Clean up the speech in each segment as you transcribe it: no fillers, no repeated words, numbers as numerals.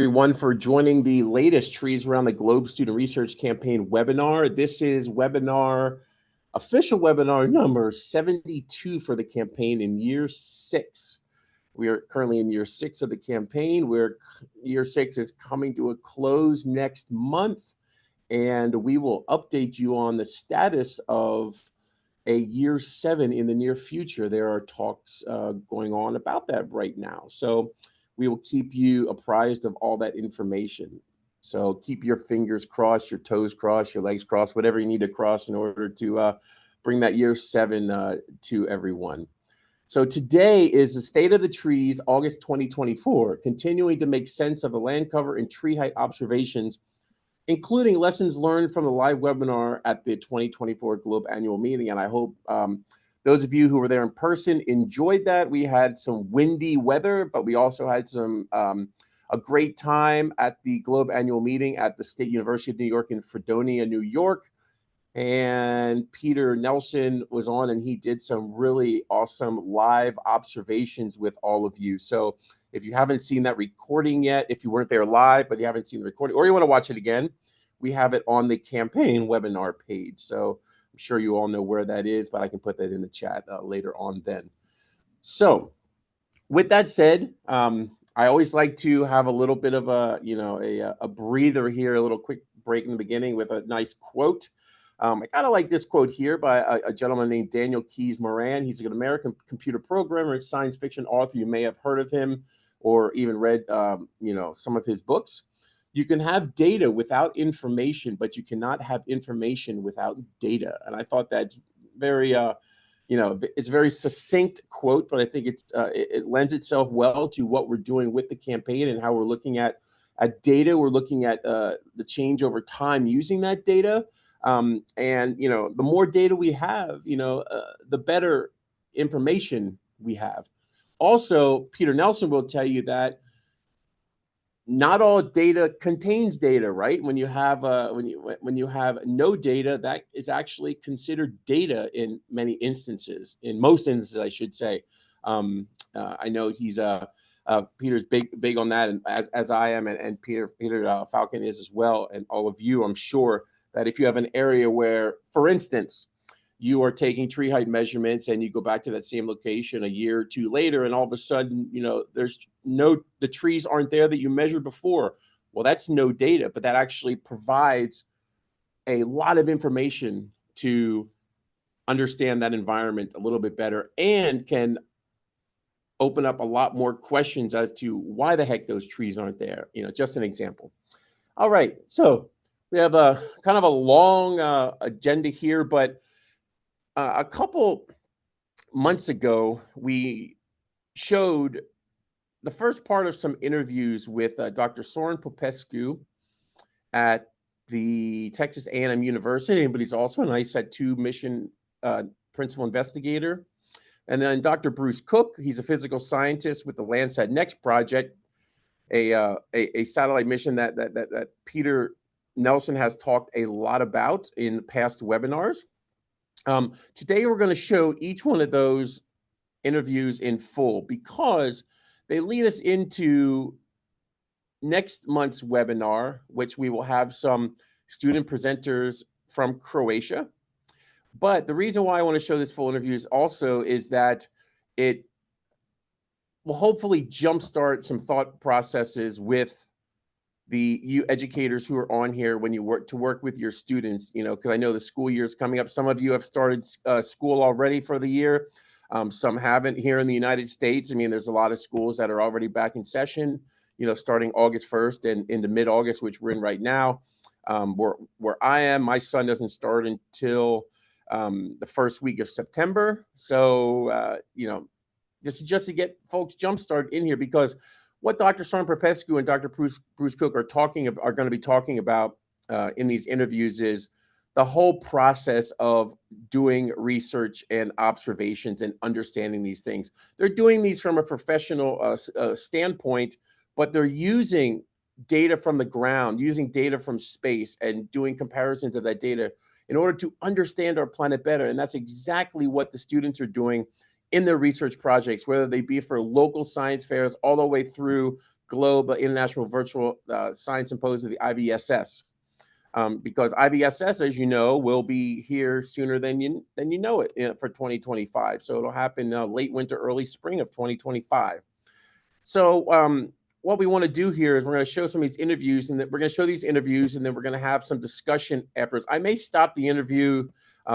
Everyone for joining the latest Trees Around the Globe Student Research Campaign webinar. This is official webinar number 72 for the campaign in year 6. We are currently in year 6 of the campaign, where year 6 is coming to a close next month, and we will update you on the status of a year 7 in the near future. There are talks going on about that right now. So we will keep you apprised of all that information. So keep your fingers crossed, your toes crossed, your legs crossed, whatever you need to cross in order to bring that year 7 to everyone. So today is the State of the Trees, August 2024, continuing to make sense of the land cover and tree height observations, including lessons learned from the live webinar at the 2024 Globe Annual Meeting. And I hope those of you who were there in person enjoyed that. We had some windy weather, but we also had a great time at the Globe Annual Meeting at the State University of New York in Fredonia, New York. And Peder Nelson was on, and he did some really awesome live observations with all of you. So if you haven't seen that recording yet, if you weren't there live, but you haven't seen the recording, or you want to watch it again, we have it on the campaign webinar page. So I'm sure you all know where that is, but I can put that in the chat later on then. So with that said, I always like to have a little bit of a breather here, a little quick break in the beginning with a nice quote. I kind of like this quote here by a gentleman named Daniel Keyes Moran. He's an American computer programmer and science fiction author. You may have heard of him or even read, some of his books. You can have data without information, but you cannot have information without data. And I thought that's very, it's a very succinct quote, but I think it lends itself well to what we're doing with the campaign and how we're looking at data. We're looking at the change over time using that data. And, the more data we have, the better information we have. Also, Peder Nelson will tell you that not all data contains data, right? When you have when you have no data, that is actually considered data in many instances. In most instances, I should say. I know he's Peter's big on that, and as I am, and Peter Falcon is as well, and all of you, I'm sure that if you have an area where, for instance, you are taking tree height measurements and you go back to that same location a year or two later, and all of a sudden, the trees aren't there that you measured before. Well, that's no data, but that actually provides a lot of information to understand that environment a little bit better, and can open up a lot more questions as to why the heck those trees aren't there. Just an example. All right, so we have a kind of a long agenda here, but a couple months ago, we showed the first part of some interviews with Dr. Sorin Popescu at the Texas A&M University, but he's also an ISAT-2 mission principal investigator. And then Dr. Bruce Cook, he's a physical scientist with the Landsat Next project, a satellite mission that Peder Nelson has talked a lot about in past webinars. Today, we're going to show each one of those interviews in full because they lead us into next month's webinar, which we will have some student presenters from Croatia. But the reason why I want to show this full interview is that it will hopefully jumpstart some thought processes with you educators who are on here when you work with your students, because I know the school year is coming up. Some of you have started school already for the year. Some haven't here in the United States. I mean, there's a lot of schools that are already back in session, starting August 1st and into mid-August, which we're in right now. Where I am, my son doesn't start until the first week of September. So, just to get folks jump-started in here, because what Dr. Sorin Popescu and Dr. Bruce Cook are going to be talking about in these interviews is the whole process of doing research and observations and understanding these things. They're doing these from a professional standpoint, but they're using data from the ground, using data from space, and doing comparisons of that data in order to understand our planet better. And that's exactly what the students are doing in their research projects, whether they be for local science fairs all the way through Globe International Virtual Science Symposium, the IVSS. Because IVSS, as you know, will be here sooner than you know it for 2025. So it'll happen late winter, early spring of 2025. So what we want to do here is we're going to show some of these interviews, and then we're going to show these interviews, and then we're going to have some discussion efforts. I may stop the interview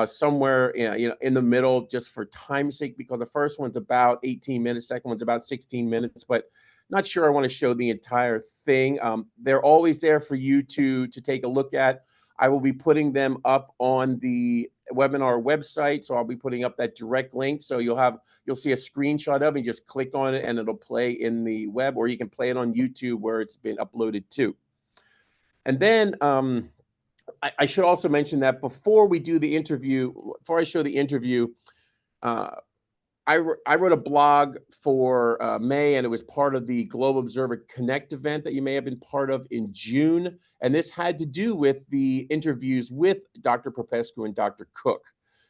somewhere in the middle just for time's sake, because the first one's about 18 minutes, second one's about 16 minutes, but not sure I want to show the entire thing. They're always there for you to take a look at. I will be putting them up on the webinar website, so I'll be putting up that direct link. So you'll see a screenshot of it, and just click on it, and it'll play in the web, or you can play it on YouTube where it's been uploaded to. And then I should also mention that before we do the interview, before I show the interview, I wrote a blog for May, and it was part of the Globe Observer Connect event that you may have been part of in June. And this had to do with the interviews with Dr. Popescu and Dr. Cook.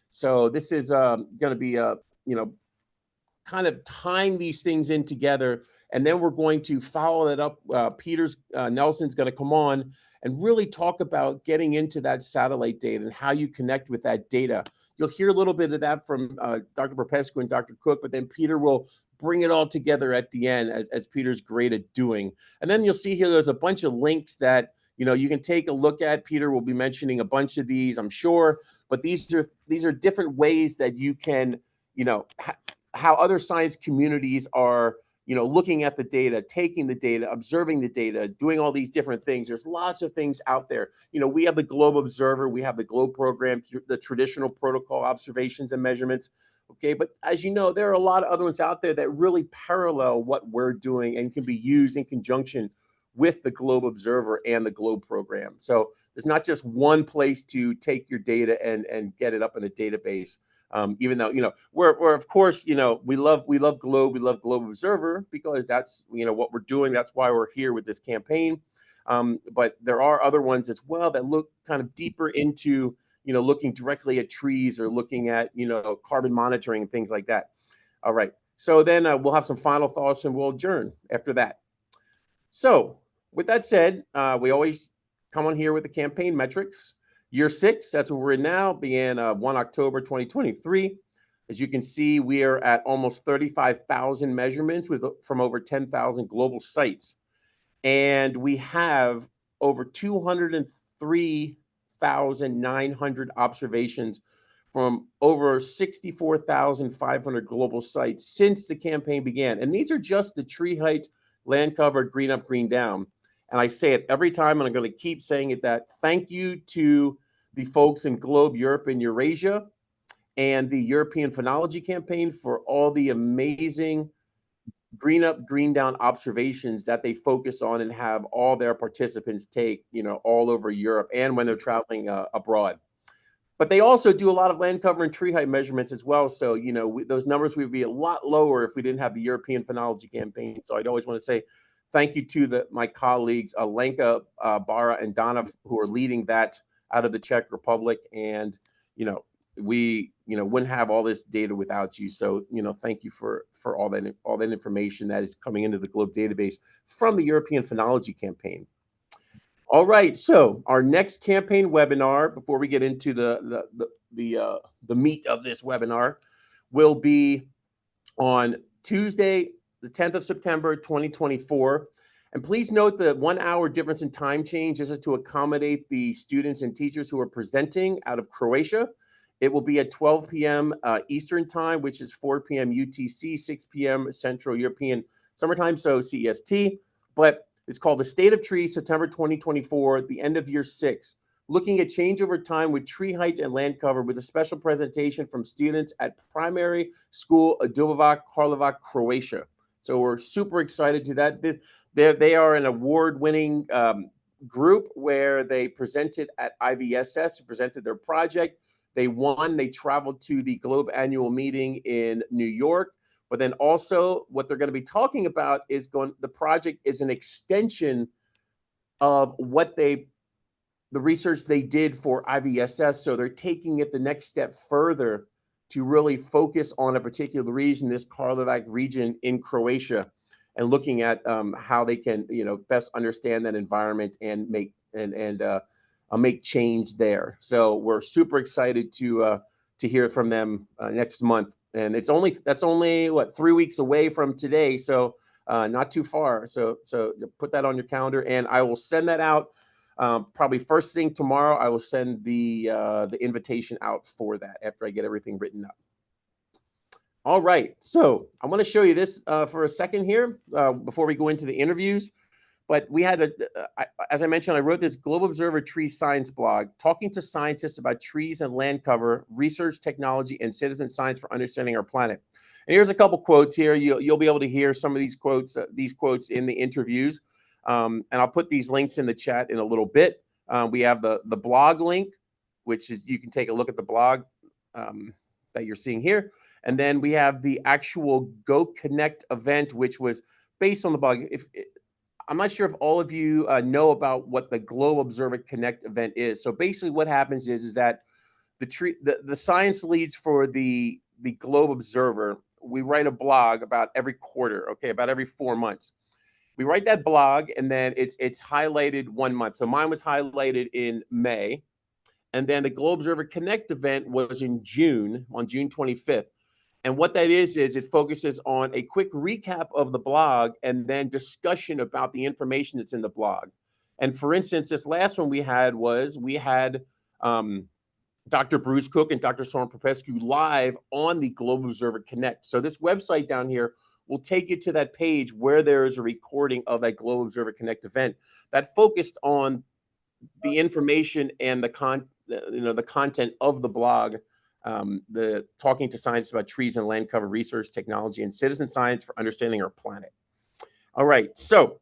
So this is going to be kind of tying these things in together. And then we're going to follow that up. Peder Nelson's going to come on and really talk about getting into that satellite data and how you connect with that data. You'll hear a little bit of that from Dr. Popescu and Dr. Cook, but then Peder will bring it all together at the end, as Peder's great at doing. And then you'll see here there's a bunch of links that you can take a look at. Peder will be mentioning a bunch of these, I'm sure, but these are different ways that you can, how other science communities are looking at the data, taking the data, observing the data, doing all these different things. There's lots of things out there. We have the Globe Observer, we have the Globe program, the traditional protocol observations and measurements. Okay, but as you know, there are a lot of other ones out there that really parallel what we're doing and can be used in conjunction with the Globe Observer and the Globe program. So there's not just one place to take your data and get it up in a database. Even though we're of course we love Globe, we love Globe Observer because that's what we're doing. That's why we're here with this campaign. But there are other ones as well that look kind of deeper into looking directly at trees or looking at carbon monitoring and things like that. All right, so then we'll have some final thoughts and we'll adjourn after that. So with that said, we always come on here with the campaign metrics. Year 6, that's what we're in now, began 1 October 2023. As you can see, we are at almost 35,000 measurements from over 10,000 global sites. And we have over 203,900 observations from over 64,500 global sites since the campaign began. And these are just the tree height, land cover, green up, green down. And I say it every time, and I'm going to keep saying it, that thank you to the folks in Globe Europe and Eurasia and the European Phenology Campaign for all the amazing green up, green down observations that they focus on and have all their participants take, all over Europe and when they're traveling abroad. But they also do a lot of land cover and tree height measurements as well. So, those numbers would be a lot lower if we didn't have the European Phenology Campaign. So I'd always want to say thank you to my colleagues, Lanka, Bara, and Dana, who are leading that out of the Czech Republic. And, we, wouldn't have all this data without you. So, thank you for all that information that is coming into the Globe database from the European Phenology Campaign. All right, so our next campaign webinar, before we get into the meat of this webinar, will be on Tuesday, the 10th of September, 2024. And please note the 1 hour difference in time change. This is to accommodate the students and teachers who are presenting out of Croatia. It will be at 12 p.m. Eastern time, which is 4 p.m. UTC, 6 p.m. Central European Summertime, so CEST. But it's called The State of Trees, September 2024, the end of year 6, looking at change over time with tree height and land cover, with a special presentation from students at Primary School Dubovac, Karlovac, Croatia. So we're super excited to that. They are an award-winning group where they presented at IVSS, presented their project. They won. They traveled to the Globe annual meeting in New York. But then also what they're going to be talking about is the project is an extension of the research they did for IVSS. So they're taking it the next step further to really focus on a particular region, this Karlovac region in Croatia, and looking at how they can, best understand that environment and make change there. So we're super excited to hear from them next month, and that's only what, 3 weeks away from today, so not too far. So put that on your calendar, and I will send that out probably first thing tomorrow. I will send the invitation out for that after I get everything written up. All right, so I want to show you this for a second here before we go into the interviews. But we had, as I mentioned, I wrote this Global Observer Tree Science blog, talking to scientists about trees and land cover, research, technology, and citizen science for understanding our planet. And here's a couple quotes here. You'll be able to hear some of these quotes in the interviews. And I'll put these links in the chat in a little bit. We have the blog link, which is, you can take a look at the blog that you're seeing here. And then we have the actual Go Connect event, which was based on the blog. I'm not sure if all of you know about what the Global Observer Connect event is. So basically what happens is that the science leads for the Globe Observer, we write a blog about every quarter, okay, about every 4 months. We write that blog, and then it's highlighted 1 month. So mine was highlighted in May. And then the Global Observer Connect event was in June, on June 25th. And what that is it focuses on a quick recap of the blog and then discussion about the information that's in the blog. And for instance, this last one we had Dr. Bruce Cook and Dr. Sorin Popescu live on the Global Observer Connect. So this website down here will take you to that page where there is a recording of that Global Observer Connect event that focused on the information and the content of the blog. The talking to scientists about trees and land cover, research, technology, and citizen science for understanding our planet. All right, so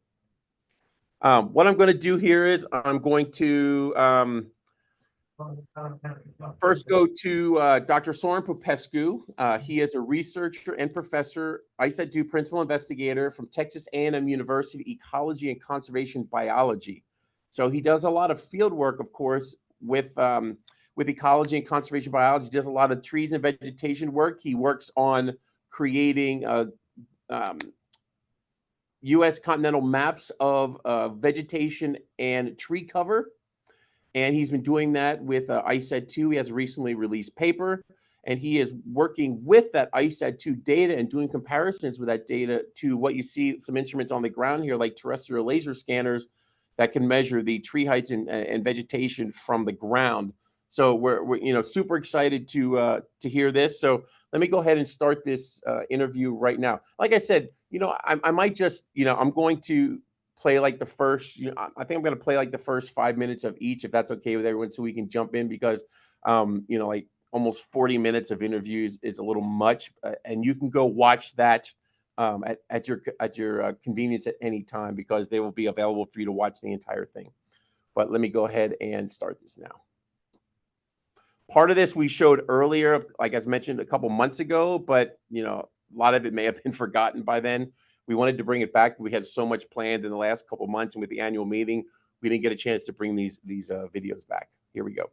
what I'm going to do here is I'm going to first go to Dr. Sorin Popescu. He is a researcher and professor, ISAT-2 principal investigator from Texas A&M University, Ecology and Conservation Biology. So he does a lot of field work, of course, with ecology and conservation biology. He does a lot of trees and vegetation work. He works on creating U.S. continental maps of vegetation and tree cover. And he's been doing that with ISAT-2. He has a recently released paper, and he is working with that ISAT-2 data and doing comparisons with that data to what you see, some instruments on the ground here, like terrestrial laser scanners that can measure the tree heights and vegetation from the ground. So we're super excited to hear this. So let me go ahead and start this interview right now. Like I said, I might just, I'm going to play like the first, I think I'm going to play like the first 5 minutes of each, if that's okay with everyone, so we can jump in, because, like almost 40 minutes of interviews is a little much, and you can go watch that at your convenience at any time, because they will be available for you to watch the entire thing. But let me go ahead and start this now. Part of this we showed earlier, like I mentioned a couple months ago, but a lot of it may have been forgotten by then. We wanted to bring it back. We had so much planned in the last couple months, and with the annual meeting, we didn't get a chance to bring these videos back. Here we go.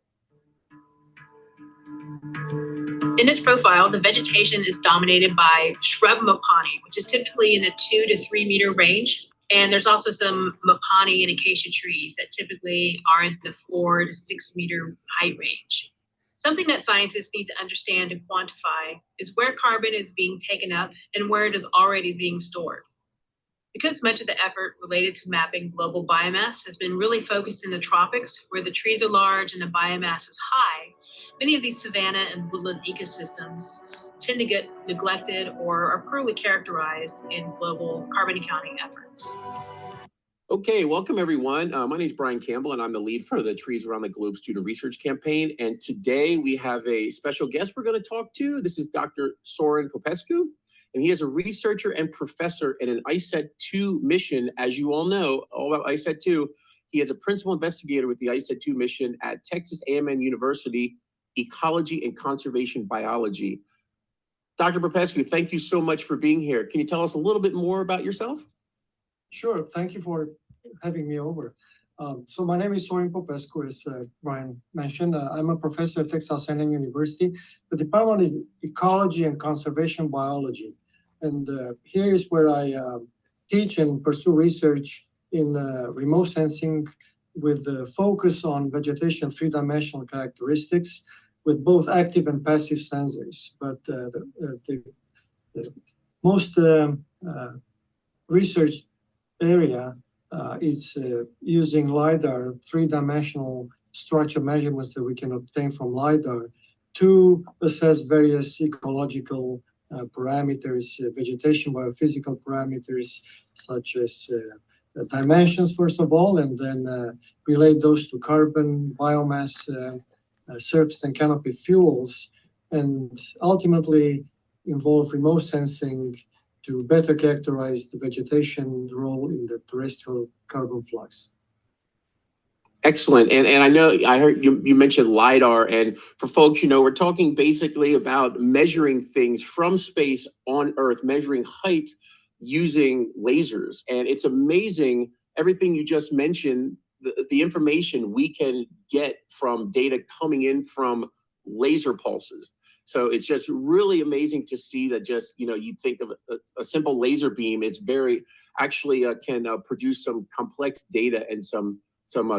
In this profile, the vegetation is dominated by shrub mopani, which is typically in a 2 to 3 meter range. And there's also some mopani and acacia trees that typically are in the 4 to 6 meter height range. Something that scientists need to understand and quantify is where carbon is being taken up and where it is already being stored. Because much of the effort related to mapping global biomass has been really focused in the tropics, where the trees are large and the biomass is high, many of these savanna and woodland ecosystems tend to get neglected or are poorly characterized in global carbon accounting efforts. Okay, welcome everyone. My name is Brian Campbell, and I'm the lead for the Trees Around the Globe Student Research Campaign. And today we have a special guest we're going to talk to. This is Dr. Sorin Popescu, and he is a researcher and professor in an ISAT-2 mission. As you all know, all about ISAT-2, he is a principal investigator with the ISAT-2 mission at Texas A&M University, Ecology and Conservation Biology. Dr. Popescu, thank you so much for being here. Can you tell us a little bit more about yourself? Sure. Thank you for having me over. So my name is Sorin Popescu, as Brian mentioned. I'm a professor at Texas A&M University, the Department of Ecology and Conservation Biology. And here is where I teach and pursue research in remote sensing with the focus on vegetation three-dimensional characteristics with both active and passive sensors. But the most research area is using LiDAR, three-dimensional structure measurements that we can obtain from LiDAR to assess various ecological parameters, vegetation biophysical parameters, such as dimensions, first of all, and then relate those to carbon, biomass, surface and canopy fuels, and ultimately involve remote sensing to better characterize the vegetation role in the terrestrial carbon flux. Excellent. And I know I heard you mentioned LiDAR, and for folks, we're talking basically about measuring things from space on Earth, measuring height using lasers. And it's amazing everything you just mentioned, the information we can get from data coming in from laser pulses. So it's just really amazing to see that just, you think of a simple laser beam is actually can produce some complex data and some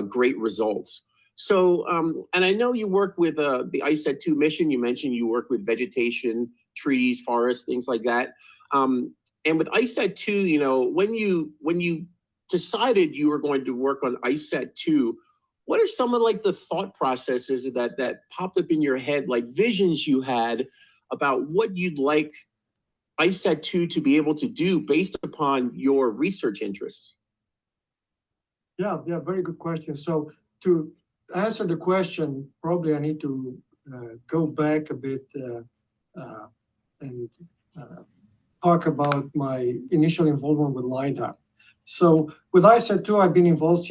great results. So, and I know you work with the ICET-2 mission. You mentioned you work with vegetation, trees, forests, things like that. And with ICET-2, when you decided you were going to work on ICET-2, what are some of the thought processes that popped up in your head, like visions you had about what you'd like ICET-2 to be able to do based upon your research interests? Yeah, very good question. So to answer the question, probably I need to go back a bit and talk about my initial involvement with LiDAR. So with ICET-2, I've been involved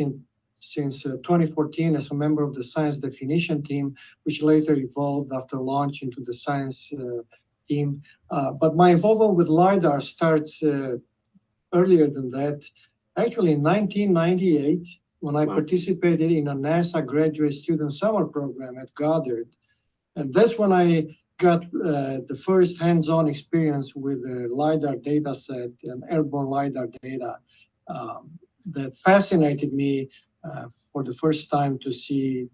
since 2014 as a member of the science definition team, which later evolved after launch into the science team. But my involvement with LiDAR starts earlier than that. Actually, in 1998, when I participated in a NASA graduate student summer program at Goddard. And that's when I got the first hands-on experience with a LiDAR data set and airborne LiDAR data that fascinated me for the first time to see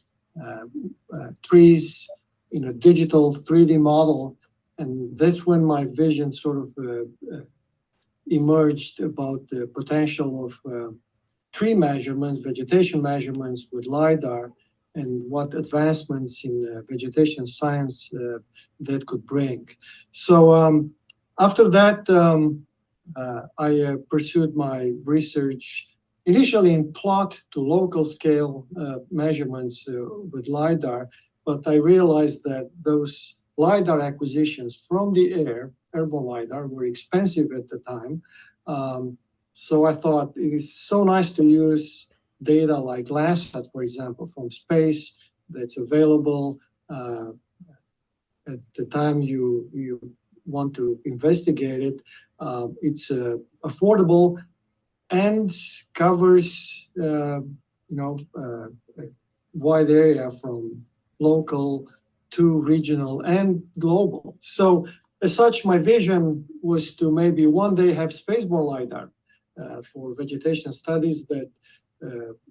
trees in a digital 3D model. And that's when my vision sort of emerged about the potential of tree measurements, vegetation measurements with LiDAR, and what advancements in vegetation science that could bring. So after that, I pursued my research initially in plot to local scale measurements with LiDAR, but I realized that those LiDAR acquisitions from the airborne LiDAR, were expensive at the time. So I thought it is so nice to use data like Landsat, for example, from space that's available at the time you want to investigate it. It's affordable and covers a wide area from local to regional and global. So as such, my vision was to maybe one day have spaceborne LiDAR for vegetation studies that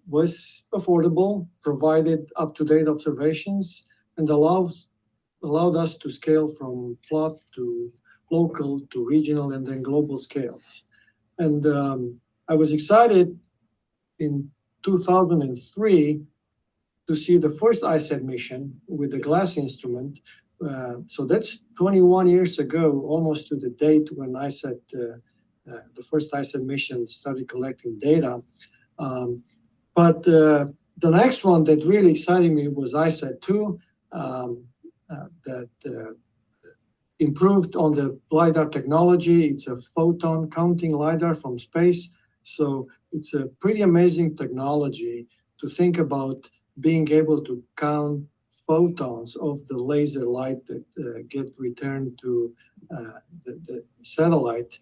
was affordable, provided up-to-date observations, and allowed us to scale from plot to local to regional and then global scales. And I was excited in 2003 to see the first ICET mission with the glass instrument. So that's 21 years ago, almost to the date when ICET, the first ICET mission started collecting data. But the next one that really excited me was ICET-2, that improved on the LiDAR technology. It's a photon counting LiDAR from space. So it's a pretty amazing technology to think about being able to count photons of the laser light that get returned to the satellite.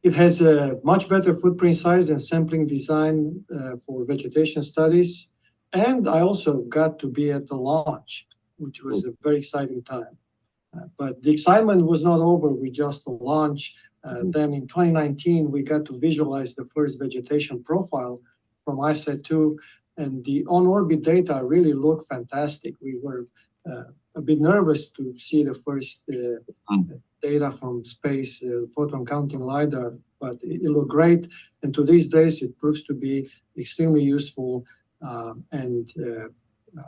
It has a much better footprint size and sampling design for vegetation studies. And I also got to be at the launch, which was a very exciting time. But the excitement was not over with just the launch. Then in 2019, we got to visualize the first vegetation profile from ISAT-2, and the on-orbit data really looked fantastic. We were a bit nervous to see the first data from space, photon counting LiDAR, but it looked great. And to these days, it proves to be extremely useful. And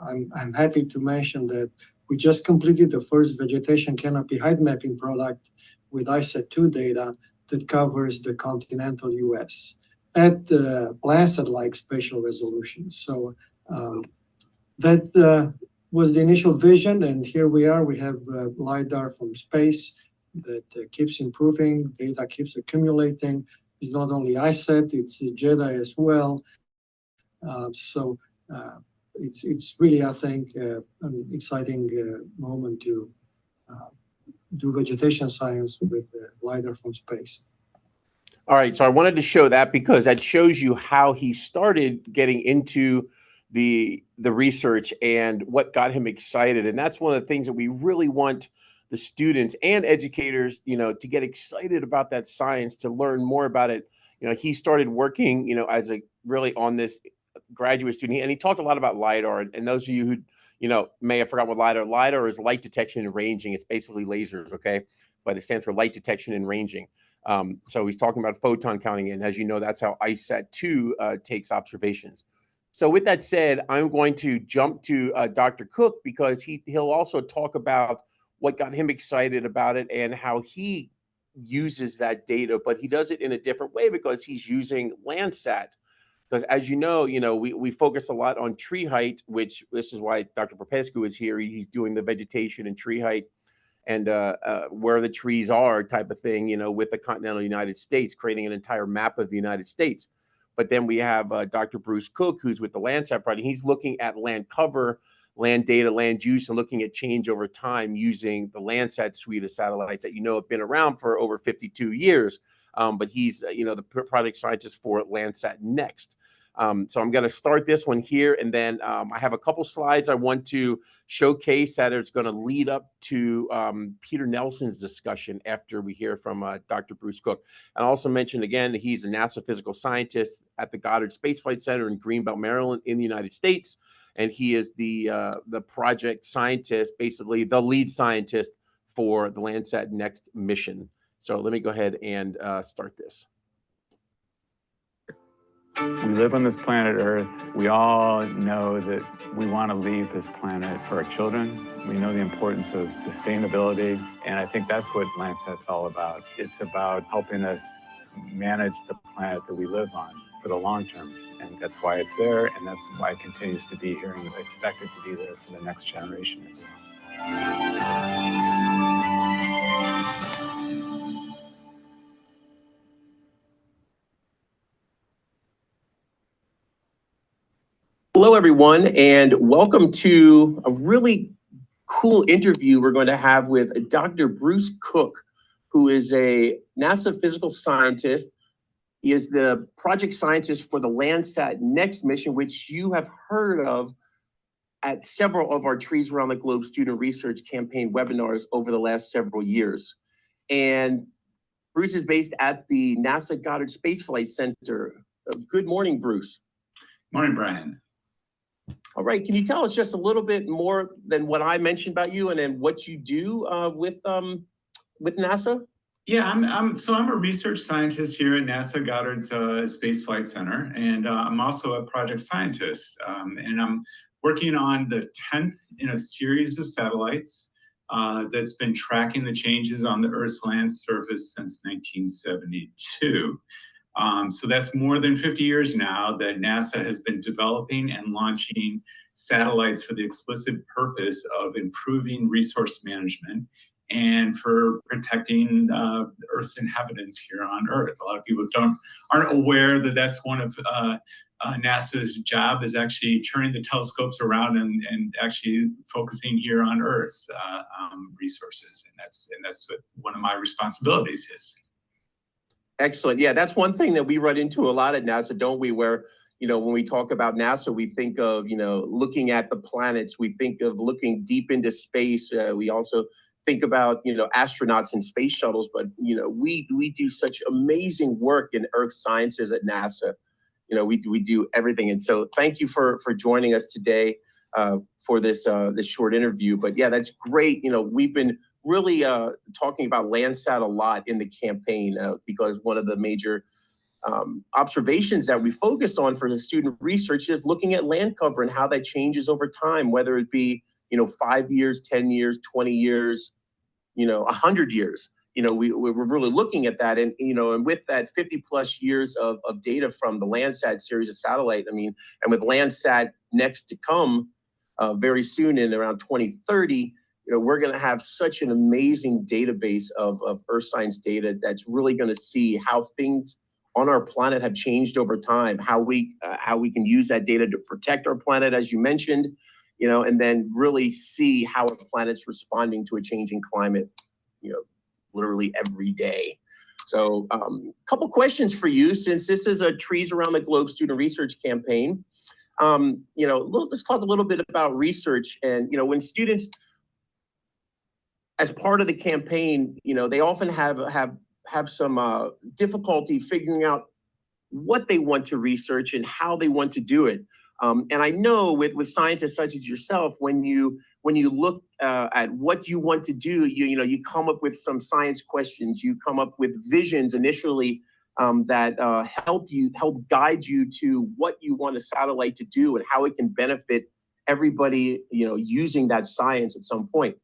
I'm happy to mention that we just completed the first vegetation canopy height mapping product with ISAT-2 data that covers the continental US at Landsat-like spatial resolution. So that was the initial vision, and here we are. We have LiDAR from space that keeps improving, data keeps accumulating. It's not only ISAT, it's JEDI as well. So it's really, I think, an exciting moment to do vegetation science with LiDAR from space. All right, so I wanted to show that because that shows you how he started getting into the research and what got him excited. And that's one of the things that we really want the students and educators, to get excited about that science, to learn more about it. He started working, as a really on this graduate student, and he talked a lot about LiDAR. And those of you who, may have forgotten what LiDAR is light detection and ranging. It's basically lasers, okay? But it stands for light detection and ranging. So he's talking about photon counting, and as you know, that's how ISAT-2 takes observations. So with that said, I'm going to jump to Dr. Cook, because he'll also talk about what got him excited about it and how he uses that data, but he does it in a different way because he's using Landsat. Because as you know, we focus a lot on tree height, which this is why Dr. Popescu is here. He's doing the vegetation and tree height and where the trees are type of thing, with the continental United States, creating an entire map of the United States. But then we have Dr. Bruce Cook, who's with the Landsat project. He's looking at land cover, land data, land use, and looking at change over time using the Landsat suite of satellites that have been around for over 52 years. But he's the project scientist for Landsat Next. So I'm going to start this one here, and then I have a couple slides I want to showcase that is going to lead up to Peder Nelson's discussion after we hear from Dr. Bruce Cook. And I also mentioned again that he's a NASA physical scientist at the Goddard Space Flight Center in Greenbelt, Maryland, in the United States, and he is the project scientist, basically the lead scientist for the Landsat Next mission. So let me go ahead and start this. We live on this planet Earth. We all know that we want to leave this planet for our children. We know the importance of sustainability, and I think that's what Landsat's all about. It's about helping us manage the planet that we live on for the long term, and that's why it's there, and that's why it continues to be here, and I expect it to be there for the next generation as well. Hello, everyone, and welcome to a really cool interview we're going to have with Dr. Bruce Cook, who is a NASA physical scientist. He is the project scientist for the Landsat Next mission, which you have heard of at several of our Trees Around the Globe student research campaign webinars over the last several years. And Bruce is based at the NASA Goddard Space Flight Center. Good morning, Bruce. Morning, Brian. All right, can you tell us just a little bit more than what I mentioned about you, and then what you do with NASA? Yeah, I'm a research scientist here at NASA Goddard's Space Flight Center, and I'm also a project scientist. And I'm working on the 10th in a series of satellites that's been tracking the changes on the Earth's land surface since 1972. So that's more than 50 years now that NASA has been developing and launching satellites for the explicit purpose of improving resource management and for protecting Earth's inhabitants here on Earth. A lot of people aren't aware that that's one of NASA's job, is actually turning the telescopes around and actually focusing here on Earth's resources, and that's what one of my responsibilities is. Excellent. Yeah, that's one thing that we run into a lot at NASA, don't we? Where, when we talk about NASA, we think of, looking at the planets. We think of looking deep into space. We also think about, astronauts and space shuttles. But, we do such amazing work in Earth sciences at NASA. We do everything. And so thank you for joining us today for this short interview. But yeah, that's great. We've been really talking about Landsat a lot in the campaign because one of the major observations that we focus on for the student research is looking at land cover and how that changes over time, whether it be 5 years, 10 years, 20 years, 100 years. We're really looking at that, and and with that 50+ years of data from the Landsat series of satellite, and with Landsat Next to come very soon in around 2030. We're going to have such an amazing database of Earth science data that's really going to see how things on our planet have changed over time, how we can use that data to protect our planet, as you mentioned, and then really see how our planet's responding to a changing climate, literally every day. So a couple questions for you, since this is a Trees Around the Globe student research campaign. Let's talk a little bit about research. And, when students, as part of the campaign, they often have some difficulty figuring out what they want to research and how they want to do it. And I know with scientists such as yourself, when you look at what you want to do, you come up with some science questions, you come up with visions initially that help guide you to what you want a satellite to do and how it can benefit everybody, using that science at some point.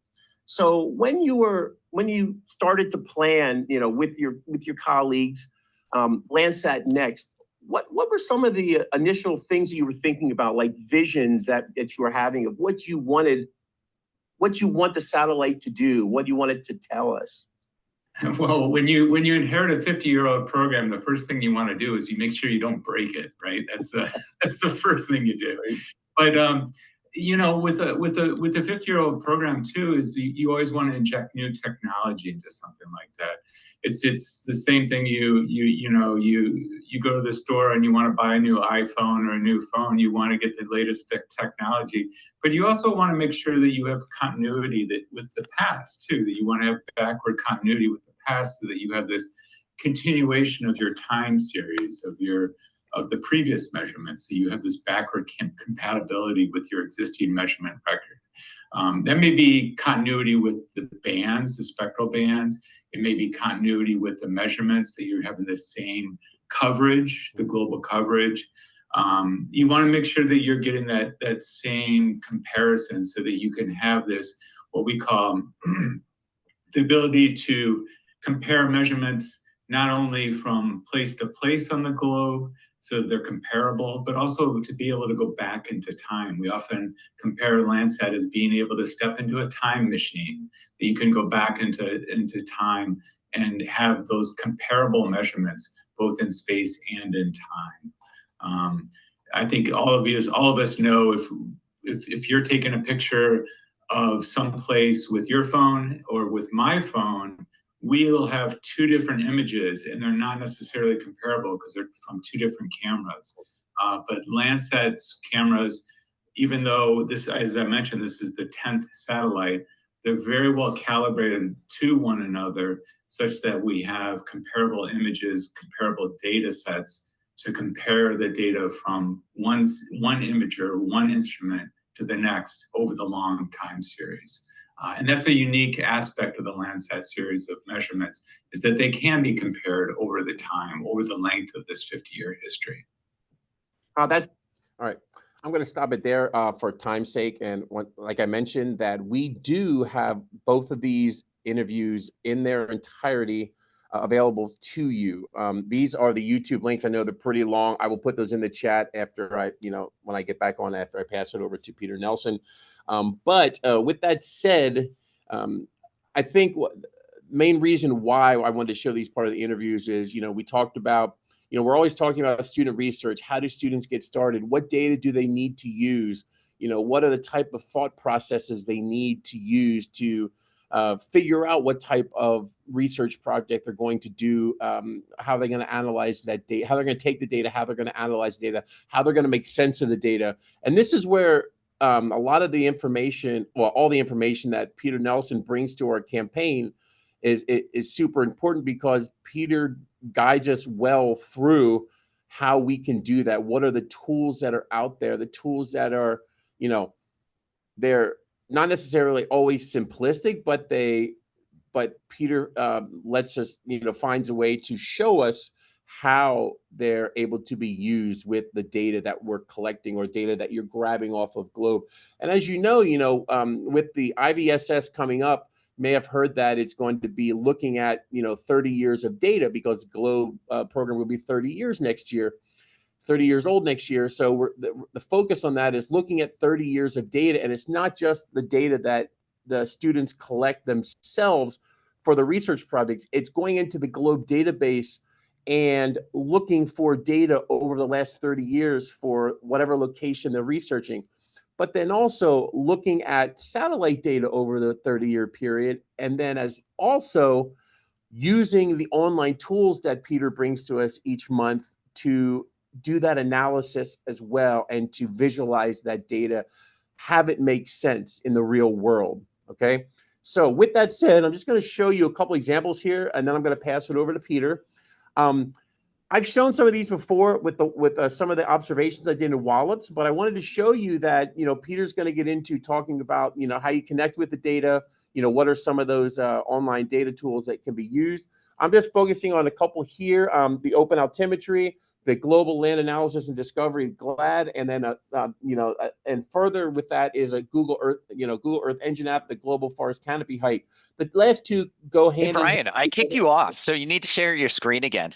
So when you started to plan, with your colleagues, Landsat Next, what were some of the initial things that you were thinking about, like visions that you were having of what you want the satellite to do, what you wanted to tell us? Well, when you inherit a 50-year-old program, the first thing you want to do is you make sure you don't break it, right? That's the first thing you do. But with a 50-year-old program too, is you always want to inject new technology into something like that. It's the same thing. You go to the store and you want to buy a new iPhone or a new phone. You want to get the latest technology, but you also want to make sure that you have continuity with the past too. That you want to have backward continuity with the past, so that you have this continuation of your time series of the previous measurements. So you have this backward compatibility with your existing measurement record. That may be continuity with the bands, the spectral bands. It may be continuity with the measurements, that you're having the same coverage, the global coverage. You want to make sure that you're getting that same comparison, so that you can have this, what we call the ability to compare measurements not only from place to place on the globe, so they're comparable, but also to be able to go back into time. We often compare Landsat as being able to step into a time machine, that you can go back into time and have those comparable measurements, both in space and in time. I think all of us know, if you're taking a picture of some place with your phone or with my phone, we'll have two different images, and they're not necessarily comparable because they're from two different cameras. But Landsat's cameras, even though this, as I mentioned, this is the 10th satellite, they're very well calibrated to one another, such that we have comparable images, comparable data sets to compare the data from one imager, one instrument to the next over the long time series. And that's a unique aspect of the Landsat series of measurements, is that they can be compared over the time, over the length of this 50-year history. That's all right. I'm going to stop it there for time's sake. And like I mentioned, that we do have both of these interviews in their entirety available to you. These are the YouTube links. I know they're pretty long. I will put those in the chat after when I get back on, after I pass it over to Peder Nelson. But with that said, I think main reason why I wanted to show these part of the interviews is, we talked about, we're always talking about student research. How do students get started? What data do they need to use? What are the type of thought processes they need to use to figure out what type of research project they're going to do, how they're going to analyze that data, how they're going to take the data, how they're going to analyze data, how they're going to make sense of the data. And this is where a lot of the information, well, all the information that Peder Nelson brings to our campaign is super important, because Peder guides us well through how we can do that. What are the tools that are out there? The tools that are, they're not necessarily always simplistic, but Peder lets us, finds a way to show us how they're able to be used with the data that we're collecting or data that you're grabbing off of Globe. And as you know, with the IVSS coming up, may have heard that it's going to be looking at 30 years of data, because Globe program will be 30 years next year, 30 years old next year. So the focus on that is looking at 30 years of data, and it's not just the data that the students collect themselves for the research projects. It's going into the Globe database and looking for data over the last 30 years for whatever location they're researching, but then also looking at satellite data over the 30-year period, and then as also using the online tools that Peder brings to us each month to do that analysis as well, and to visualize that data, have it make sense in the real world. Okay. So with that said, I'm just going to show you a couple examples here, and then I'm going to pass it over to Peder. I've shown some of these before with some of the observations I did in Wallops, but I wanted to show you that, Peder's going to get into talking about, how you connect with the data, what are some of those online data tools that can be used. I'm just focusing on a couple here, the Open Altimetry, the Global Land Analysis and Discovery, GLAD, and then and further with that is a Google Earth, Google Earth Engine app, the Global Forest Canopy Height. The last two go hand in hand. Brian, I kicked you off, so you need to share your screen again.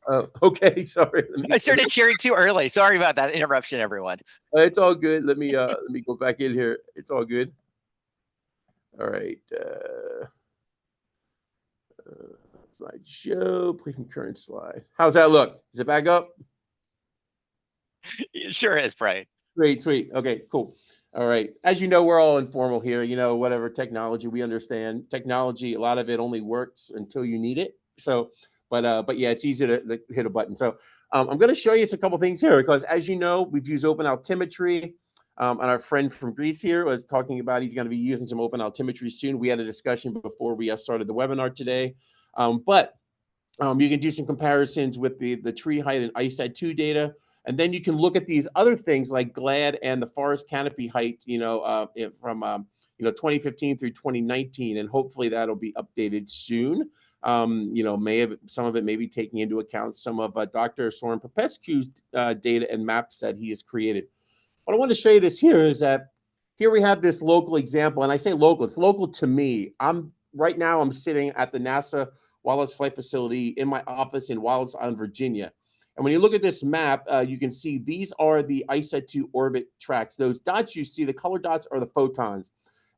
Oh, okay. Sorry. I started sharing too early. Sorry about that interruption, everyone. It's all good. Let me go back in here. It's all good. All right. Slideshow, play from current slide. How's that look? Is it back up? It sure is, Brian. Great, sweet. Okay, cool. All right. As you know, we're all informal here. Whatever technology, we understand. Technology, a lot of it only works until you need it. So, but yeah, it's easy to hit a button. So I'm going to show you a couple things here, because as you know, we've used Open Altimetry. And our friend from Greece here was talking about he's going to be using some Open Altimetry soon. We had a discussion before we started the webinar today. But you can do some comparisons with the tree height and ISAT2 data. And then you can look at these other things like GLAD and the forest canopy height, from 2015 through 2019. And hopefully that'll be updated soon. Some of it may be taking into account some of Dr. Sorin Popescu's data and maps that he has created. What I want to show you this here is that here we have this local example. And I say local, it's local to me. Right now I'm sitting at the NASA Wallops Flight Facility in my office in Wallops Island, Virginia. And when you look at this map, you can see these are the ISAT-2 orbit tracks. Those dots you see, the color dots, are the photons.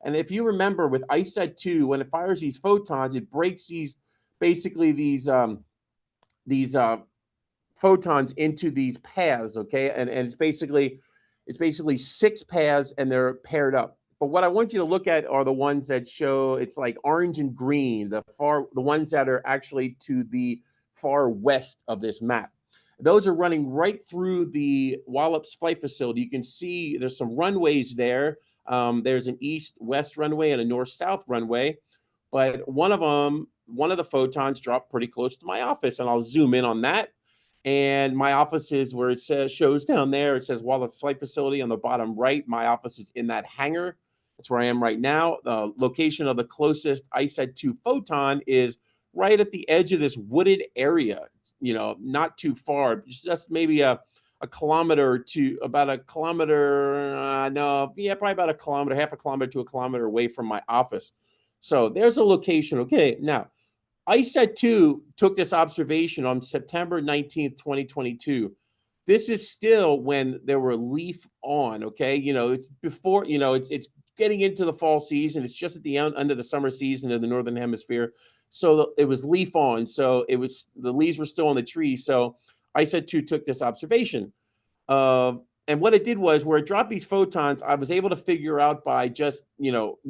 And if you remember with ISAT-2, when it fires these photons, it breaks these photons into these paths, okay? And it's basically 6 paths, and they're paired up. But what I want you to look at are the ones that show it's like orange and green, the ones that are actually to the far west of this map. Those are running right through the Wallops Flight Facility. You can see there's some runways there. There's an east-west runway and a north-south runway. But one of the photons dropped pretty close to my office, and I'll zoom in on that. And my office is where it shows down there. It says Wallops Flight Facility on the bottom right. My office is in that hangar. That's where I am right now. The location of the closest ISAT-2 photon is right at the edge of this wooded area, not too far, just maybe a kilometer or two, about a kilometer, probably about a kilometer, half a kilometer to a kilometer away from my office. So there's a location. Okay, now ISAT-2 took this observation on September 19th, 2022. This is still when there were leaf on, okay? It's before, it's getting into the fall season. It's just at the end of the summer season in the Northern Hemisphere. So it was leaf on. So the leaves were still on the tree. So ISAT-2 took this observation. And what it did was, where it dropped these photons, I was able to figure out by just,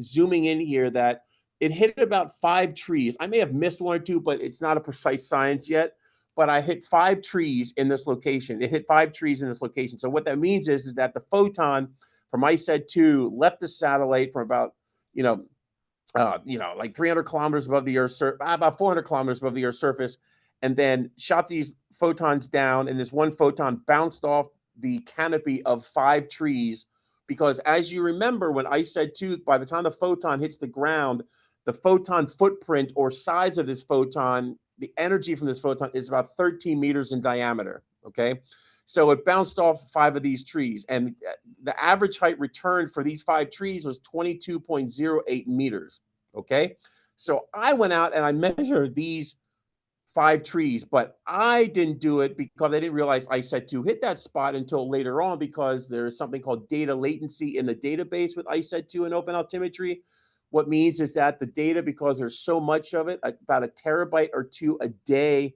zooming in here that it hit about 5 trees. I may have missed 1 or 2, but it's not a precise science yet. But I hit 5 trees in this location. It hit 5 trees in this location. So what that means is that the photon from ICED-2 left the satellite from about, like 300 kilometers above the Earth's about 400 kilometers above the Earth's surface, and then shot these photons down. And this one photon bounced off the canopy of 5 trees. Because as you remember, when ICED-2, by the time the photon hits the ground, the photon footprint or size of this photon, the energy from this photon is about 13 meters in diameter, okay? So it bounced off 5 of these trees, and the average height returned for these 5 trees was 22.08 meters, okay? So I went out and I measured these 5 trees, but I didn't do it because I didn't realize ICED-2 hit that spot until later on, because there is something called data latency in the database with ICED-2 and Open Altimetry. What means is that the data, because there's so much of it, about a terabyte or 2 a day,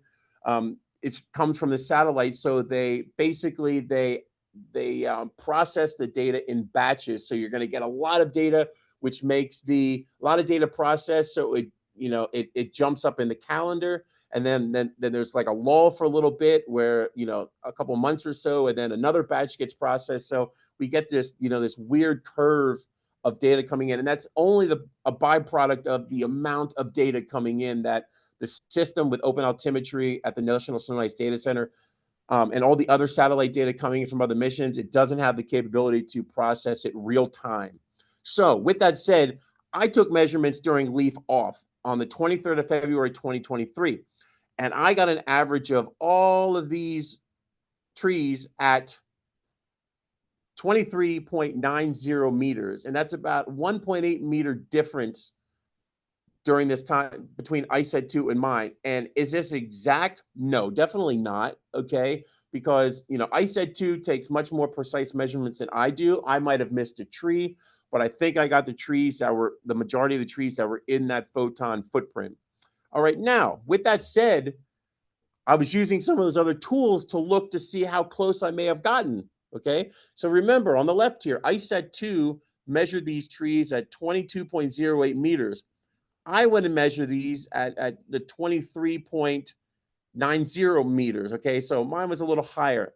it comes from the satellite. So they basically process the data in batches. So you're going to get a lot of data, which makes a lot of data processed. So it jumps up in the calendar, and then there's like a lull for a little bit where a couple months or so, and then another batch gets processed. So we get this this weird curve of data coming in, and that's only a byproduct of the amount of data coming in that the system with Open Altimetry at the National Sunrise Data Center and all the other satellite data coming in from other missions, it doesn't have the capability to process it real time. So with that said, I took measurements during leaf off on the 23rd of February, 2023, and I got an average of all of these trees at 23.90 meters, and that's about 1.8 meter difference during this time between ICED-2 and mine. And is this exact? No, definitely not, okay? Because, ICED-2 takes much more precise measurements than I do. I might have missed a tree, but I think I got the majority of the trees that were in that photon footprint. All right, now, with that said, I was using some of those other tools to look to see how close I may have gotten. Okay, so remember on the left here, ICED-2 measured these trees at 22.08 meters. I went and measured these at the 23.90 meters. Okay, so mine was a little higher.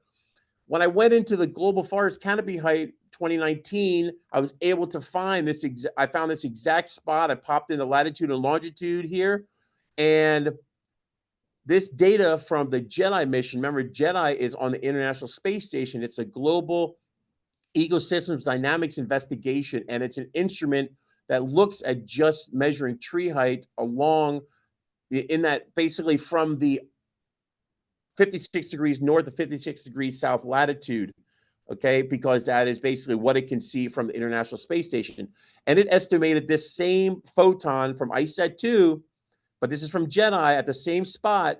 When I went into the Global Forest Canopy Height 2019, I was able to find this. I found this exact spot. I popped in the latitude and longitude here, and this data from the JEDI mission, remember JEDI is on the International Space Station. It's a global ecosystems dynamics investigation, and it's an instrument that looks at just measuring tree height along in that basically from the 56 degrees north to 56 degrees south latitude, okay, because that is basically what it can see from the International Space Station. And it estimated this same photon from ICED-2, but this is from JEDI at the same spot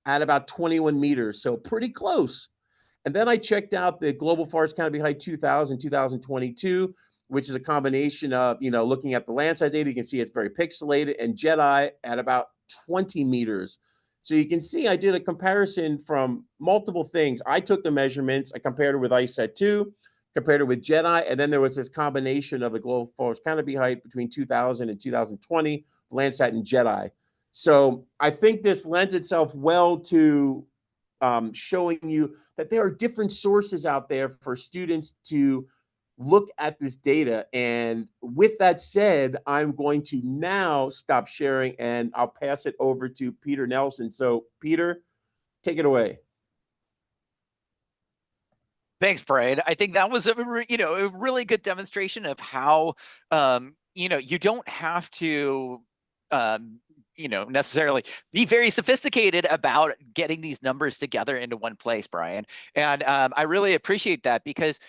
at about 21 meters, so pretty close. And then I checked out the Global Forest Canopy Height 2022, which is a combination of, looking at the Landsat data, you can see it's very pixelated, and JEDI at about 20 meters. So you can see I did a comparison from multiple things. I took the measurements, I compared it with ICED-2, compared it with JEDI, and then there was this combination of the Global Forest Canopy Height between 2000 and 2020, Landsat and JEDI. So I think this lends itself well to showing you that there are different sources out there for students to look at this data. And with that said, I'm going to now stop sharing and I'll pass it over to Peder Nelson. So Peder, take it away. Thanks, Brian. I think that was a really good demonstration of how you don't have to necessarily be very sophisticated about getting these numbers together into one place, Brian. And I really appreciate that because,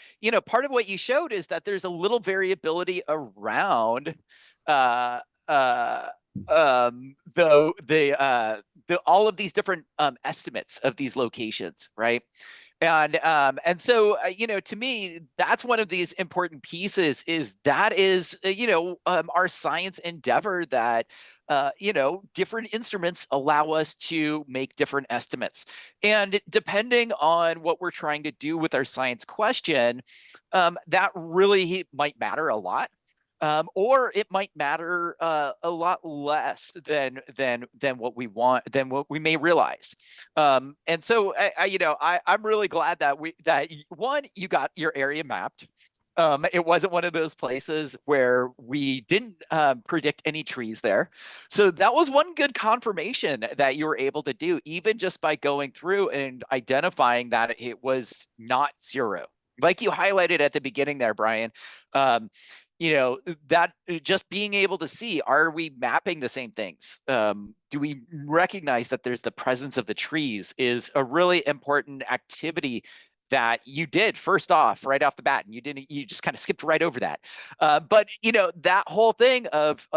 part of what you showed is that there's a little variability around all of these different estates of these locations, right? And so, to me, that's one of these important pieces is our science endeavor that, different instruments allow us to make different estimates. And depending on what we're trying to do with our science question, that really might matter a lot. or it might matter a lot less than what we want, than what we may realize. And so, I'm really glad that one, you got your area mapped. It wasn't one of those places where we didn't predict any trees there. So that was one good confirmation that you were able to do, even just by going through and identifying that it was not zero. Like you highlighted at the beginning there, Brian, that just being able to see, are we mapping the same things? Do we recognize that there's the presence of the trees is a really important activity that you did first off, right off the bat, and you just kind of skipped right over that. But that whole thing of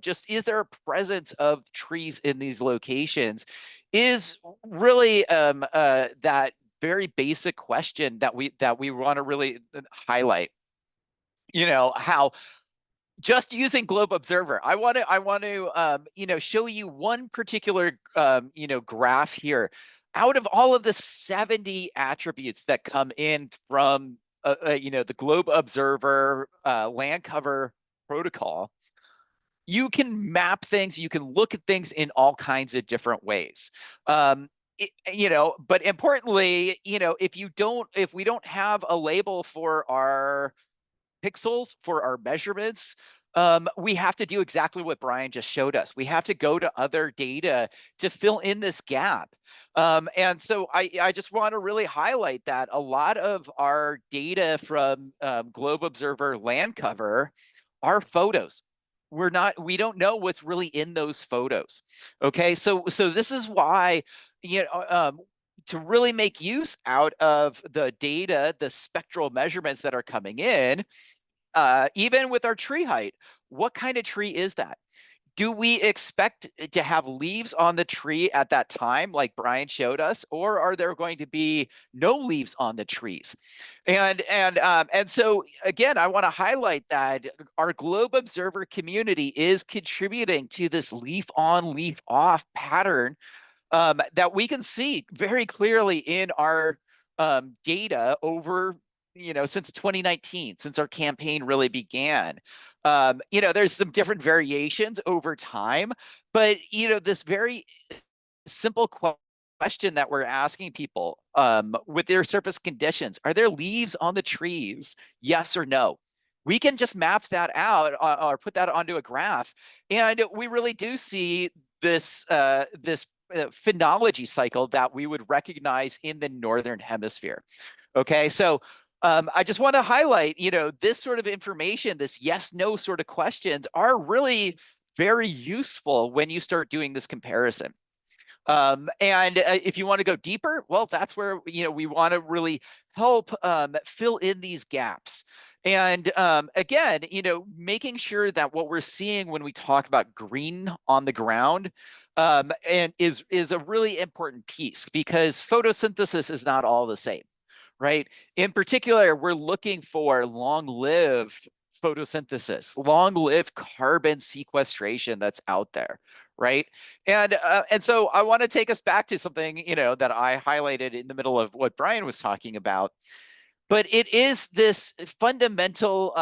just, is there a presence of trees in these locations, is really that very basic question that we want to really highlight. How just using Globe Observer, I want to show you one particular graph here. Out of all of the 70 attributes that come in from the Globe Observer land cover protocol, you can map things, you can look at things in all kinds of different ways. But importantly, if we don't have a label for our pixels, for our measurements, we have to do exactly what Brian just showed us. We have to go to other data to fill in this gap. And so I just want to really highlight that a lot of our data from Globe Observer land cover are photos. We don't know what's really in those photos. Okay, so this is why, to really make use out of the data, the spectral measurements that are coming in, even with our tree height, what kind of tree is that? Do we expect to have leaves on the tree at that time, like Brian showed us, or are there going to be no leaves on the trees? And so again, I want to highlight that our Globe Observer community is contributing to this leaf on, leaf off pattern that we can see very clearly in our data over since 2019, since our campaign really began. There's some different variations over time, but this very simple question that we're asking people with their surface conditions, are there leaves on the trees? Yes or no? We can just map that out or put that onto a graph, and we really do see this phenology cycle that we would recognize in the Northern Hemisphere. Okay, so I just want to highlight, this sort of information, this yes/no sort of questions are really very useful when you start doing this comparison. And if you want to go deeper, well, that's where, we want to really help fill in these gaps. And again, making sure that what we're seeing when we talk about green on the ground and is a really important piece, because photosynthesis is not all the same. Right? In particular, we're looking for long-lived photosynthesis, long-lived carbon sequestration that's out there, right? And so I want to take us back to something, that I highlighted in the middle of what Brian was talking about. But it is this fundamental,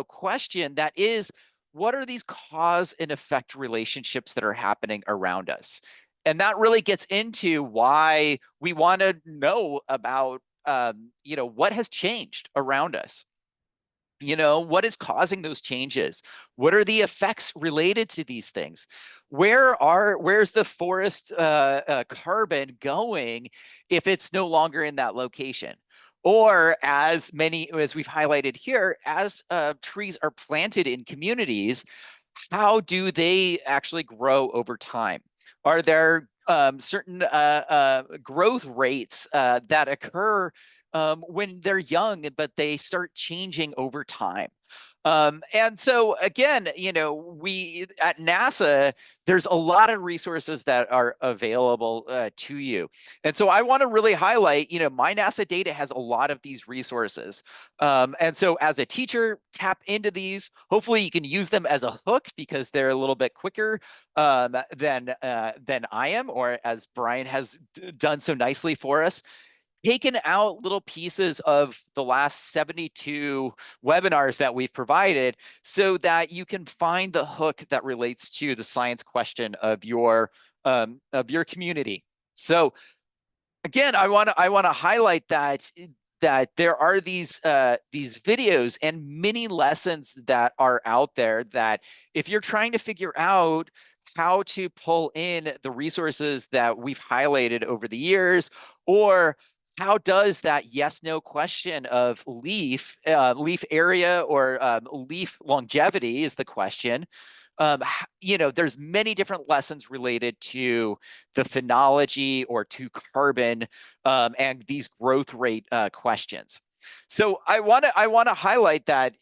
question that is, what are these cause and effect relationships that are happening around us? And that really gets into why we want to know about what has changed around us? What is causing those changes? What are the effects related to these things? Where's the forest carbon going if it's no longer in that location? Or as we've highlighted here, as trees are planted in communities, how do they actually grow over time? Are there certain growth rates that occur when they're young, but they start changing over time? And so again, we at NASA, there's a lot of resources that are available to you. And so I want to really highlight, my NASA data has a lot of these resources. And so as a teacher, tap into these. Hopefully you can use them as a hook, because they're a little bit quicker than I am, or as Brian has done so nicely for us. taken out little pieces of the last 72 webinars that we've provided so that you can find the hook that relates to the science question of your community. So again, I want to highlight that there are these videos and mini lessons that are out there that if you're trying to figure out how to pull in the resources that we've highlighted over the years, or how does that yes/no question of leaf area or leaf longevity is the question. There's many different lessons related to the phenology or to carbon and these growth rate questions. So I want to highlight that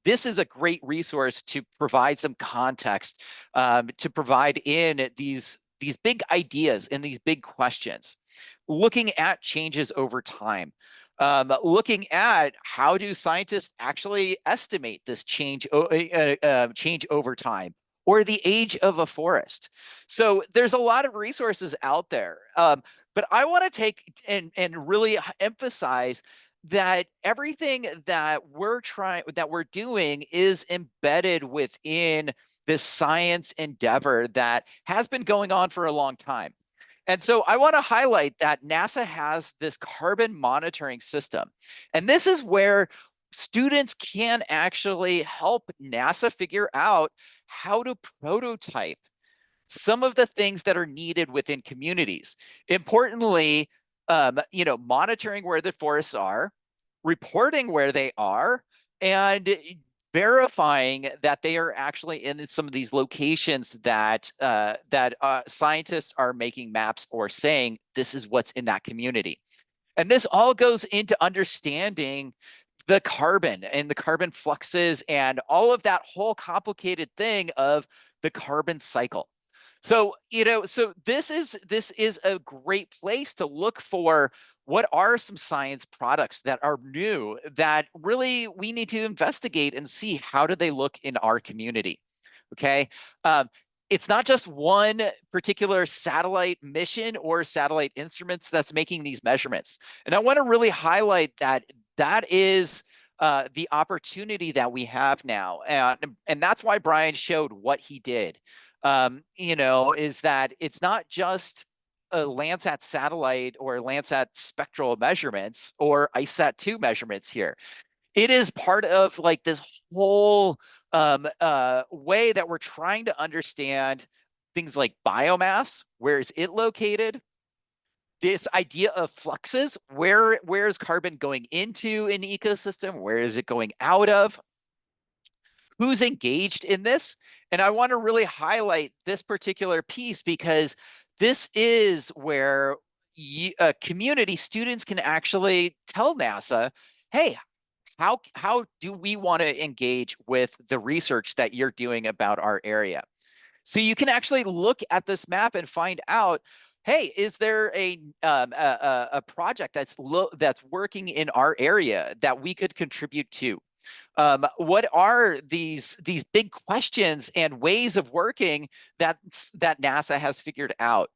this is a great resource to provide some context, to provide in these big ideas and these big questions, looking at changes over time. Looking at how do scientists actually estimate this change over time, or the age of a forest. So there's a lot of resources out there, but I want to take and really emphasize that everything that we're doing is embedded within this science endeavor that has been going on for a long time. And so I want to highlight that NASA has this carbon monitoring system. And this is where students can actually help NASA figure out how to prototype some of the things that are needed within communities. Importantly, monitoring where the forests are, reporting where they are, and verifying that they are actually in some of these locations that scientists are making maps or saying this is what's in that community. And this all goes into understanding the carbon and the carbon fluxes and all of that whole complicated thing of the carbon cycle. So, so this is a great place to look for what are some science products that are new that really we need to investigate and see how do they look in our community. Okay. It's not just one particular satellite mission or satellite instruments that's making these measurements. And I want to really highlight that is the opportunity that we have now. And that's why Brian showed what he did. Is that it's not just a Landsat satellite or Landsat spectral measurements or ICESat-2 measurements here. It is part of like this whole way that we're trying to understand things like biomass. Where is it located? This idea of fluxes, where is carbon going into an ecosystem? Where is it going out of? Who's engaged in this? And I want to really highlight this particular piece because this is where community students can actually tell NASA, hey, how do we want to engage with the research that you're doing about our area? So you can actually look at this map and find out, hey, is there a project that's working in our area that we could contribute to? What are these big questions and ways of working that NASA has figured out?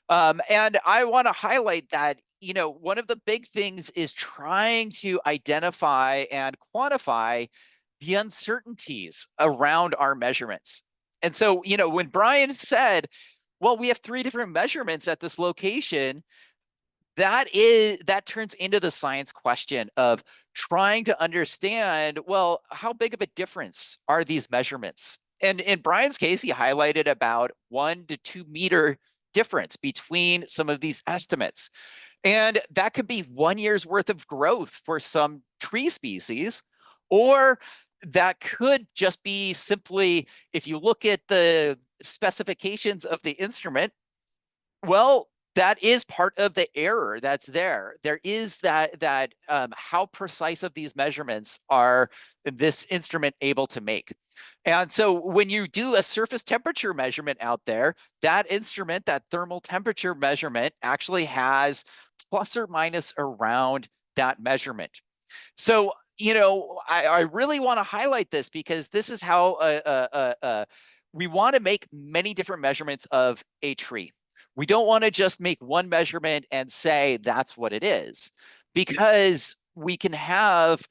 And I want to highlight that, one of the big things is trying to identify and quantify the uncertainties around our measurements. And so, when Brian said, well, we have 3 different measurements at this location, that turns into the science question of trying to understand, well, how big of a difference are these measurements? And in Brian's case, he highlighted about 1 to 2 meter difference between some of these estimates. And that could be 1 year's worth of growth for some tree species, or that could just be simply, if you look at the specifications of the instrument, well, that is part of the error that's there. There is that how precise of these measurements are this instrument able to make. And so when you do a surface temperature measurement out there, that instrument, that thermal temperature measurement actually has plus or minus around that measurement. So, I really want to highlight this because this is how we want to make many different measurements of a tree. We don't want to just make one measurement and say that's what it is, because we can have,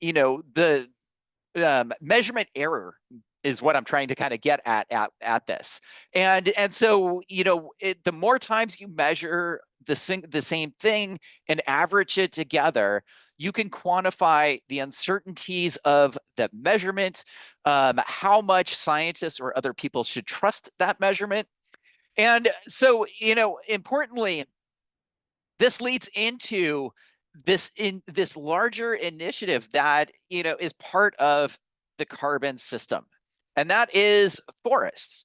you know, the measurement error is what I'm trying to kind of get at this. And so, you know, the more times you measure the same thing and average it together, you can quantify the uncertainties of the measurement, how much scientists or other people should trust that measurement. And so, you know, importantly, this leads into this larger initiative that, you know, is part of the carbon system, and that is forests.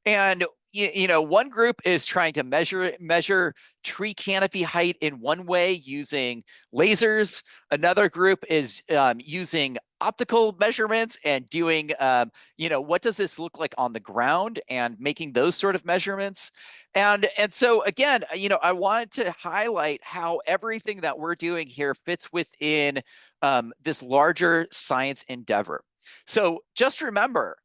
And you know, one group is trying to measure tree canopy height in one way using lasers. Another group is using optical measurements and doing, you know, what does this look like on the ground and making those sort of measurements. And so again, you know, I wanted to highlight how everything that we're doing here fits within this larger science endeavor. So just remember,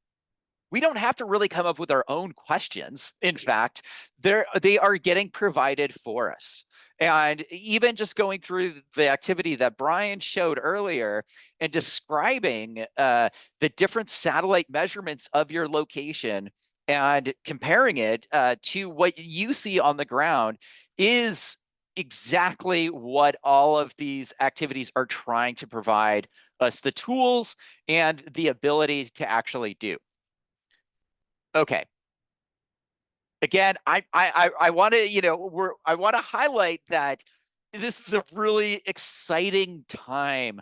we don't have to really come up with our own questions. In fact, they are getting provided for us. And even just going through the activity that Brian showed earlier and describing the different satellite measurements of your location and comparing it to what you see on the ground is exactly what all of these activities are trying to provide us the tools and the ability to actually do. Okay. Again, I want to, you know, I want to highlight that this is a really exciting time,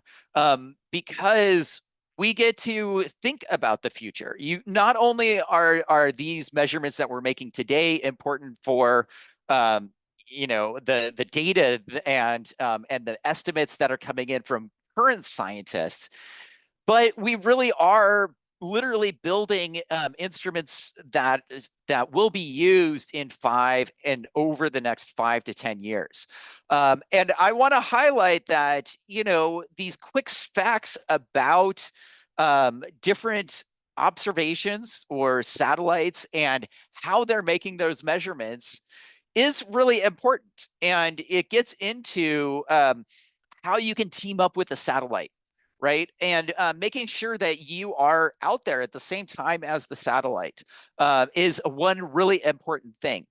because we get to think about the future. You not only are these measurements that we're making today important for, you know, the data and the estimates that are coming in from current scientists, but we really are literally building instruments that will be used in 5 and over the next 5 to 10 years. And I want to highlight that, you know, these quick facts about different observations or satellites and how they're making those measurements is really important. And it gets into how you can team up with a satellite, right? And making sure that you are out there at the same time as the satellite is one really important thing.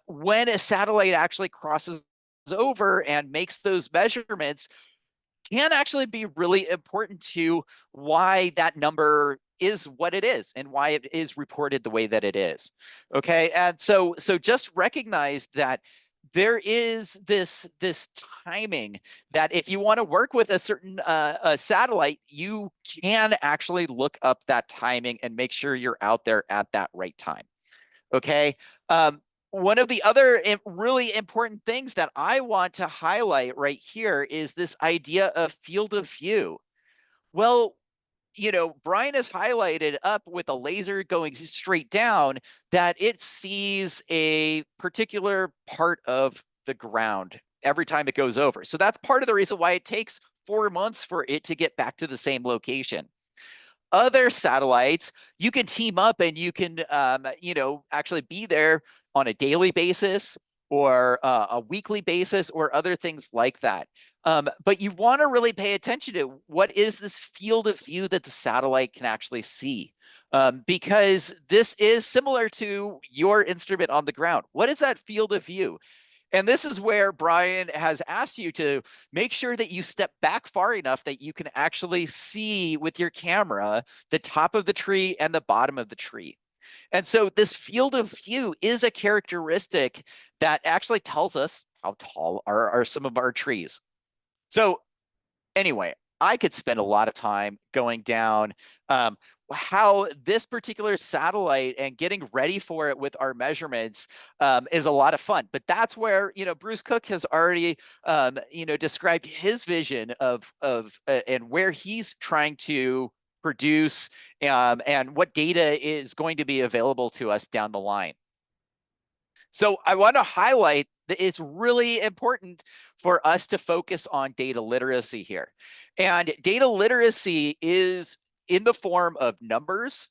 When a satellite actually crosses over and makes those measurements, can actually be really important to why that number is what it is and why it is reported the way that it is. Okay, and so just recognize that there is this timing that if you want to work with a certain satellite, you can actually look up that timing and make sure you're out there at that right time. Okay. One of the other really important things that I want to highlight right here is this idea of field of view. Well, you know, Brian has highlighted up with a laser going straight down that it sees a particular part of the ground every time it goes over. So that's part of the reason why it takes 4 months for it to get back to the same location. Other satellites, you can team up and you can, you know, actually be there on a daily basis or a weekly basis or other things like that. But you want to really pay attention to what is this field of view that the satellite can actually see, because this is similar to your instrument on the ground. What is that field of view? And this is where Brian has asked you to make sure that you step back far enough that you can actually see with your camera the top of the tree and the bottom of the tree. And so this field of view is a characteristic that actually tells us how tall are some of our trees. So anyway, I could spend a lot of time going down how this particular satellite and getting ready for it with our measurements is a lot of fun. But that's where, you know, Bruce Cook has already, you know, described his vision of and where he's trying to produce and what data is going to be available to us down the line. So I want to highlight that it's really important for us to focus on data literacy here. And data literacy is in the form of numbers,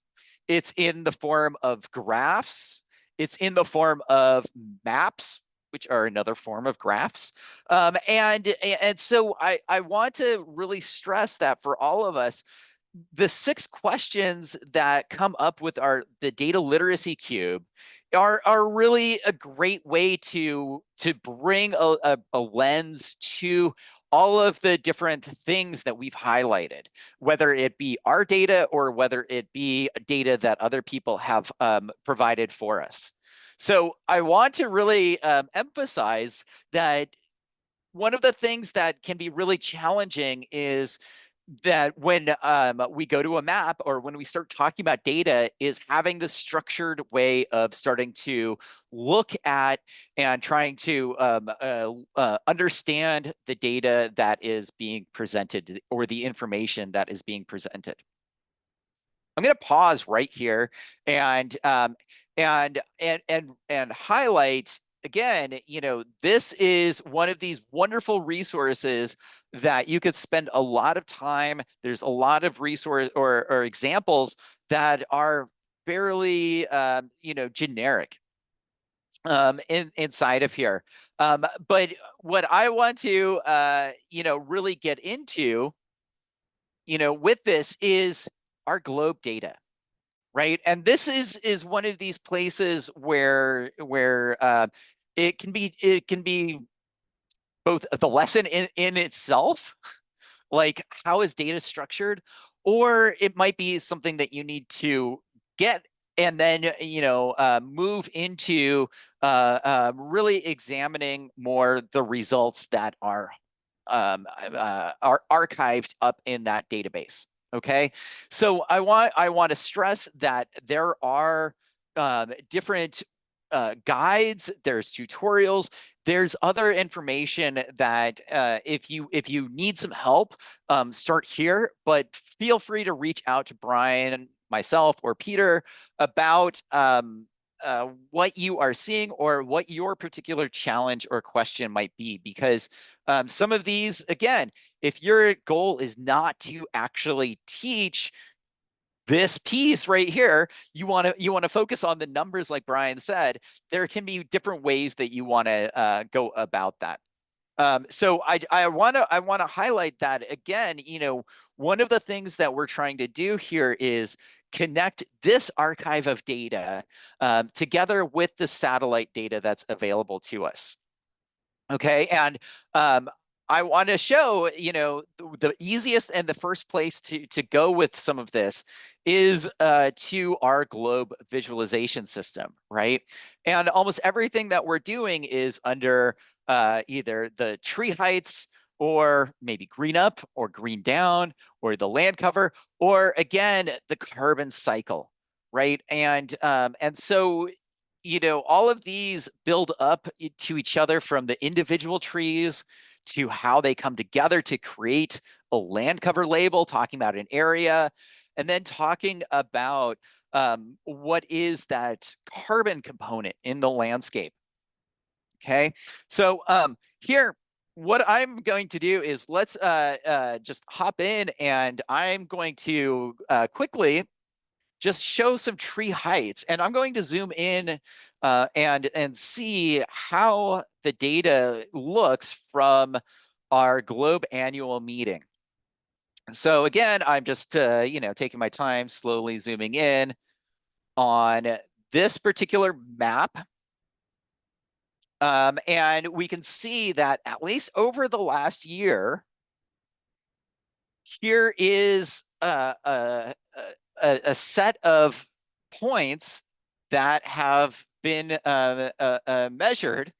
it's in the form of graphs, It's in the form of maps, which are another form of graphs. And so I want to really stress that for all of us, the 6 questions that come up with the data literacy cube are really a great way to bring a lens to all of the different things that we've highlighted, whether it be our data or whether it be data that other people have provided for us. So I want to really emphasize that one of the things that can be really challenging is that when we go to a map or when we start talking about data is having the structured way of starting to look at and trying to understand the data that is being presented or the information that is being presented. I'm going to pause right here and highlight again, this is one of these wonderful resources that you could spend a lot of time. There's a lot of resource or examples that are fairly, generic inside of here. But what I want to, really get into, with this is our globe data, right? And this is one of these places where it can be both the lesson in itself, like how is data structured, or it might be something that you need to get and then move into really examining more the results that are archived up in that database. Okay, so I want to stress that there are different guides, there's tutorials, there's other information that if you need some help, start here, but feel free to reach out to Brian, myself, or Peter about what you are seeing or what your particular challenge or question might be, because some of these, again, if your goal is not to actually teach this piece right here, you want to focus on the numbers, like Brian said. There can be different ways that you want to go about that. So I want to highlight that again. One of the things that we're trying to do here is connect this archive of data together with the satellite data that's available to us. Okay, and I want to show, the easiest and the first place to go with some of this is to our globe visualization system, right? And almost everything that we're doing is under either the tree heights or maybe green up or green down or the land cover, or again, the carbon cycle, right? And so all of these build up to each other, from the individual trees to how they come together to create a land cover label, talking about an area, and then talking about what is that carbon component in the landscape. Okay, so here, what I'm going to do is let's just hop in, and I'm going to quickly just show some tree heights, and I'm going to zoom in and see how the data looks from our globe annual meeting. So again, I'm just taking my time, slowly zooming in on this particular map. And we can see that at least over the last year, here is a set of points that have been measured,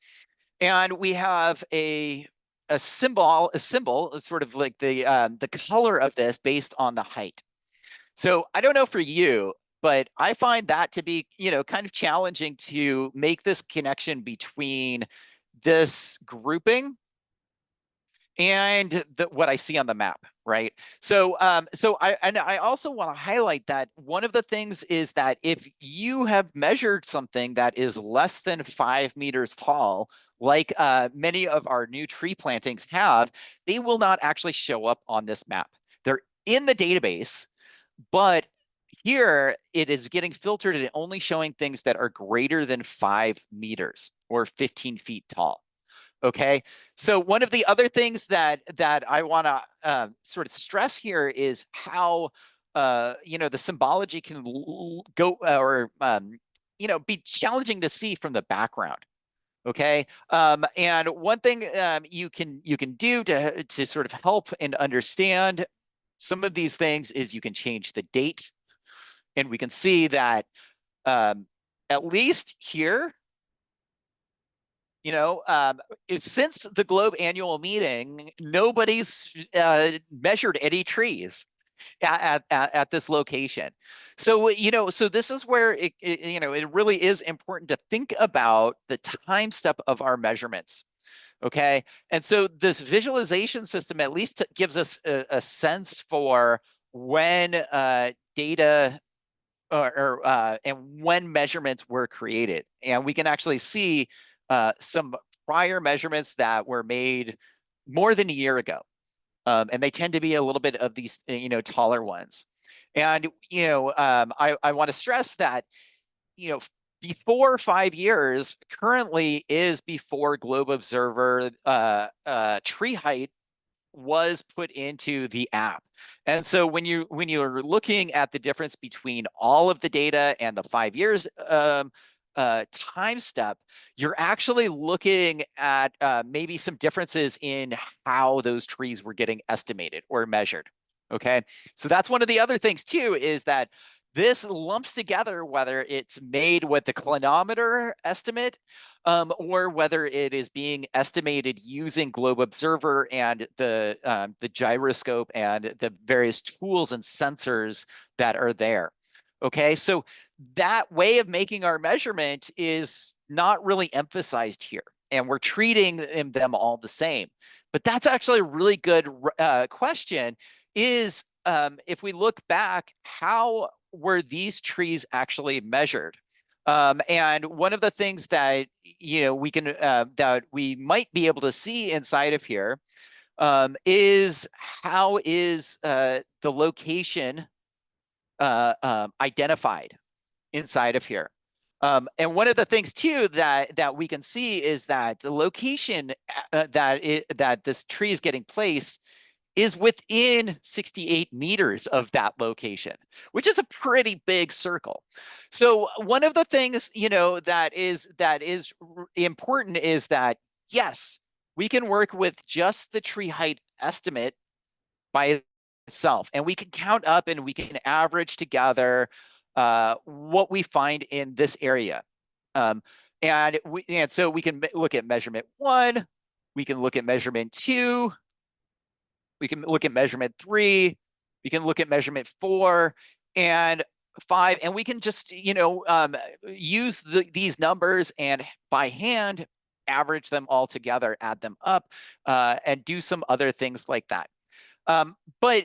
and we have a symbol, sort of like the color of this based on the height. So I don't know for you, but I find that to be kind of challenging to make this connection between this grouping and what I see on the map, right? So I also want to highlight that one of the things is that if you have measured something that is less than 5 meters tall, like many of our new tree plantings have, they will not actually show up on this map. They're in the database, but Here, it is getting filtered and only showing things that are greater than 5 meters or 15 feet tall. Okay, so one of the other things that I want to sort of stress here is how the symbology can go or be challenging to see from the background. Okay, and one thing you can do to sort of help and understand some of these things is you can change the date, and we can see that at least here, since the Globe annual meeting, nobody's measured any trees at this location. So, so this is where it really is important to think about the time step of our measurements. Okay. And so this visualization system at least gives us a sense for when data and when measurements were created. And we can actually see some prior measurements that were made more than a year ago. And they tend to be a little bit of these, taller ones. And, I want to stress that, before 5 years currently is before Globe Observer tree height was put into the app. And so when you're looking at the difference between all of the data and the 5 years time step, you're actually looking at maybe some differences in how those trees were getting estimated or measured. Okay, so that's one of the other things too, is that this lumps together whether it's made with the clinometer estimate or whether it is being estimated using Globe Observer and the gyroscope and the various tools and sensors that are there. Okay, so that way of making our measurement is not really emphasized here, and we're treating them all the same. But that's actually a really good question, is if we look back, how were these trees actually measured? And one of the things that we can that we might be able to see inside of here is how is the location identified inside of here. And one of the things too that we can see is that the location that this tree is getting placed is within 68 meters of that location, which is a pretty big circle. So one of the things, that is important is that, yes, we can work with just the tree height estimate by itself, and we can count up and we can average together what we find in this area. And so we can look at measurement 1, we can look at measurement 2, we can look at measurement 3, we can look at measurement 4 and 5, and we can just use these numbers and by hand average them all together, add them up, and do some other things like that. But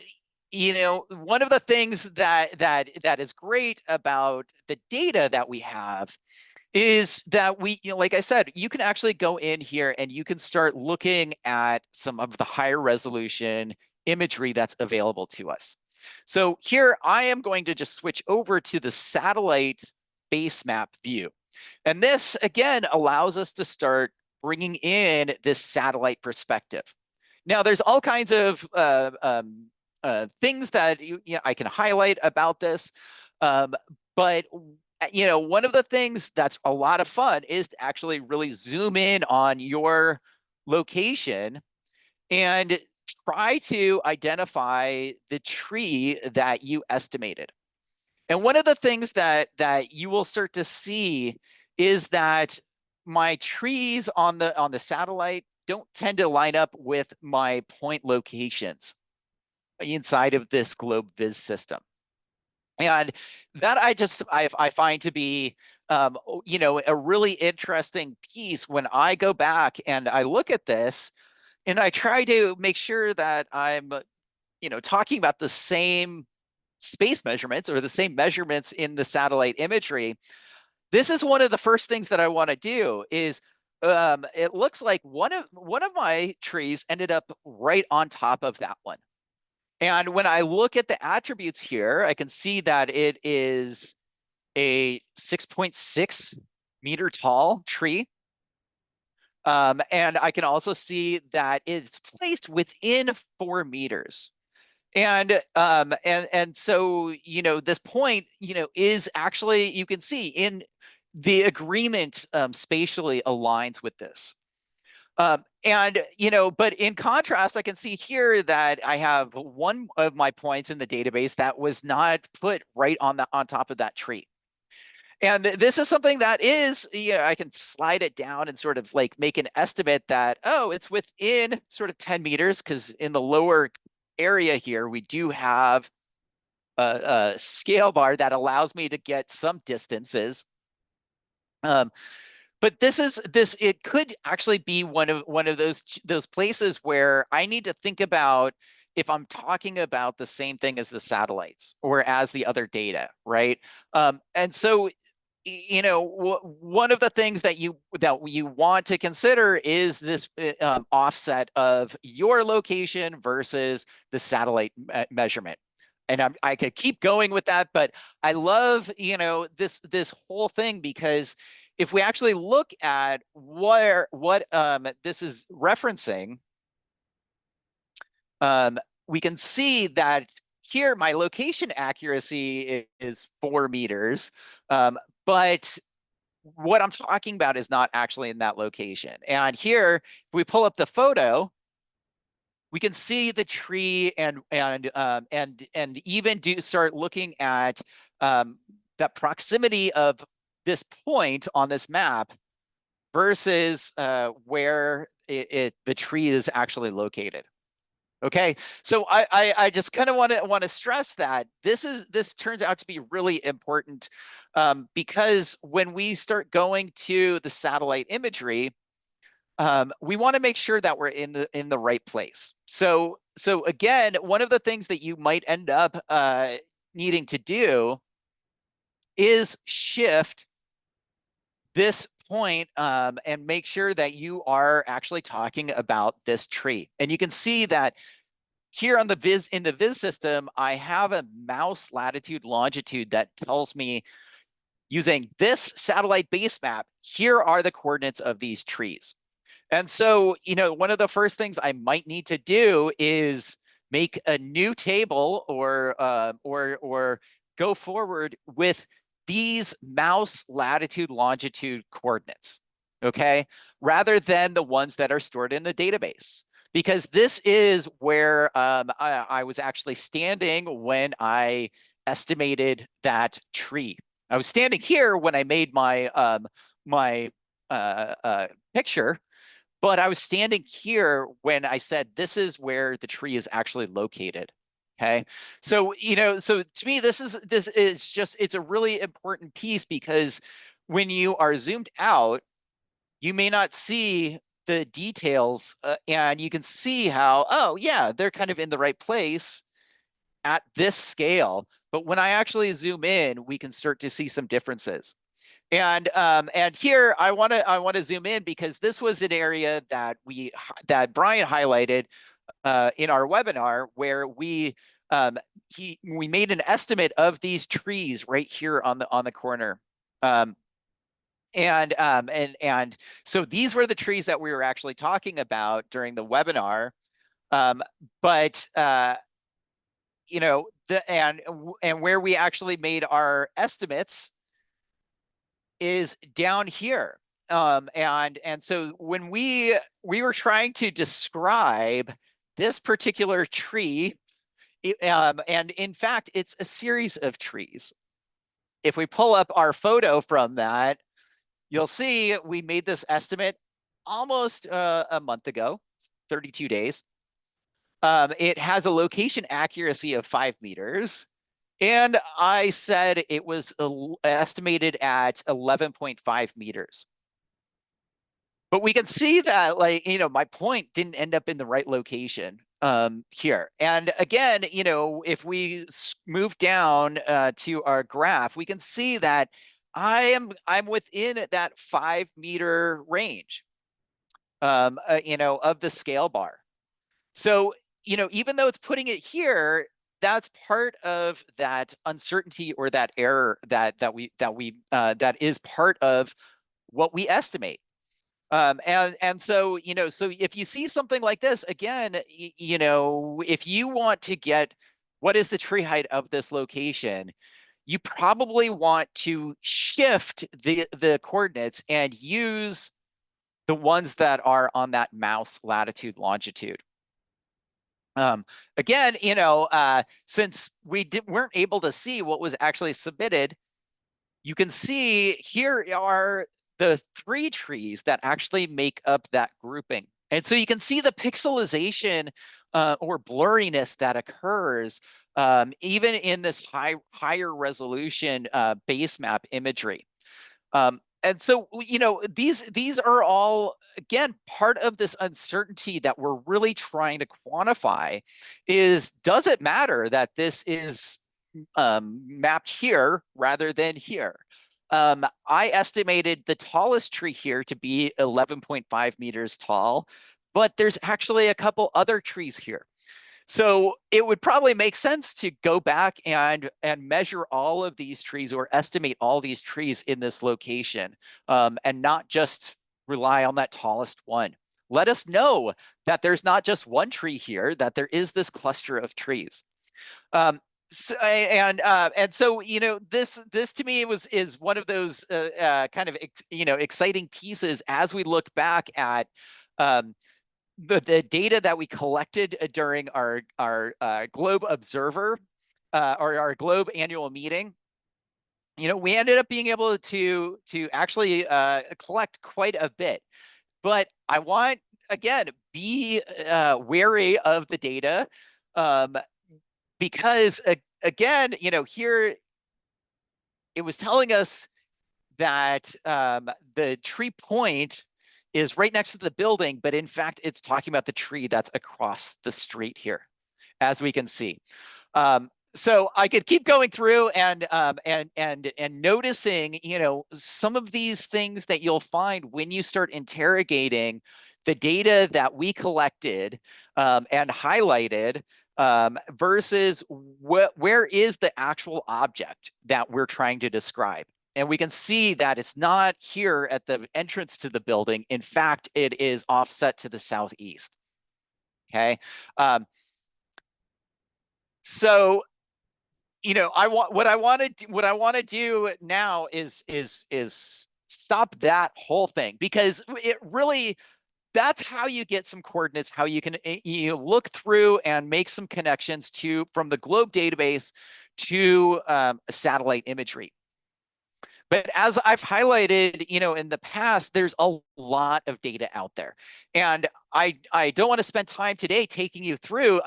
one of the things that is great about the data that we have is that we, like I said, you can actually go in here and you can start looking at some of the higher resolution imagery that's available to us. So here I am going to just switch over to the satellite base map view. And this, again, allows us to start bringing in this satellite perspective. Now, there's all kinds of things that I can highlight about this, but one of the things that's a lot of fun is to actually really zoom in on your location and try to identify the tree that you estimated. And one of the things that you will start to see is that my trees on the satellite don't tend to line up with my point locations inside of this GlobeViz system. And that I find to be, a really interesting piece when I go back and I look at this and I try to make sure that I'm, talking about the same space measurements or the same measurements in the satellite imagery. This is one of the first things that I want to do is, it looks like one of my trees ended up right on top of that one. And when I look at the attributes here, I can see that it is a 6.6 meter tall tree. And I can also see that it's placed within 4 meters. And so, you know, this point, you know, is actually, you can see in the agreement spatially aligns with this. And, you know, but in contrast, I can see here that I have one of my points in the database that was not put right on top of that tree. And this is something that is, you know, I can slide it down and sort of like make an estimate that, oh, it's within sort of 10 meters, because in the lower area here, we do have a scale bar that allows me to get some distances. But it could actually be one of those places where I need to think about if I'm talking about the same thing as the satellites or as the other data, right? And so, you know, one of the things that you want to consider is this offset of your location versus the satellite measurement. And I could keep going with that, but I love, you know, this whole thing, because if we actually look at what this is referencing, we can see that here my location accuracy is 4 meters, but what I'm talking about is not actually in that location. And here, if we pull up the photo, we can see the tree and even start looking at that proximity of this point on this map versus where the tree is actually located. Okay, so I just kind of want to stress that this turns out to be really important, because when we start going to the satellite imagery, we want to make sure that we're in the right place. So again, one of the things that you might end up needing to do is shift this point and make sure that you are actually talking about this tree. And you can see that here on the viz system, I have a mouse latitude longitude that tells me, using this satellite base map, here are the coordinates of these trees. And so, you know, one of the first things I might need to do is make a new table or go forward with these mouse latitude longitude coordinates, okay, rather than the ones that are stored in the database, because this is where I was actually standing when I estimated that tree. I was standing here when I made my picture, but I was standing here when I said this is where the tree is actually located. Okay, so, you know, so to me, this is just, it's a really important piece, because when you are zoomed out, you may not see the details, and you can see how, oh yeah, they're kind of in the right place at this scale. But when I actually zoom in, we can start to see some differences. And here I want to zoom in, because this was an area that Brian highlighted in our webinar, where we made an estimate of these trees right here on the corner. And so these were the trees that we were actually talking about during the webinar. But you know, and where we actually made our estimates is down here. And so when we were trying to describe this particular tree, and in fact, it's a series of trees. If we pull up our photo from that, you'll see we made this estimate almost a month ago, 32 days. It has a location accuracy of 5 meters. And I said it was estimated at 11.5 meters. But we can see that, like, you know, my point didn't end up in the right location here. And again, you know, if we move down to our graph, we can see that I'm within that 5 meter range, you know, of the scale bar. So you know, even though it's putting it here, that's part of that uncertainty or that error that is part of what we estimate. And so, you know, so if you see something like this, again, you know, if you want to get what is the tree height of this location, you probably want to shift the coordinates and use the ones that are on that mouse latitude longitude. Again, you know, since we weren't able to see what was actually submitted, you can see here are the 3 trees that actually make up that grouping. And so you can see the pixelization or blurriness that occurs even in this higher resolution base map imagery. And so, you know, these are all, again, part of this uncertainty that we're really trying to quantify is, does it matter that this is mapped here rather than here? I estimated the tallest tree here to be 11.5 meters tall, but there's actually a couple other trees here. So it would probably make sense to go back and measure all of these trees or estimate all these trees in this location and not just rely on that tallest one. Let us know that there's not just one tree here, that there is this cluster of trees. And so, you know, this to me is one of those kind of, you know, exciting pieces as we look back at the data that we collected during our Globe Observer or our Globe annual meeting. You know, we ended up being able to actually collect quite a bit, but I want, again, be wary of the data because again, you know, here it was telling us that the tree point is right next to the building, but in fact, it's talking about the tree that's across the street here, as we can see. So I could keep going through and noticing, you know, some of these things that you'll find when you start interrogating the data that we collected and highlighted versus where is the actual object that we're trying to describe. And we can see that it's not here at the entrance to the building. In fact, it is offset to the southeast. Okay. So, you know, what I want to do now is stop that whole thing, because it really, that's how you get some coordinates, how you can look through and make some connections from the Globe database to satellite imagery. But as I've highlighted, you know, in the past, there's a lot of data out there, and I don't want to spend time today taking you through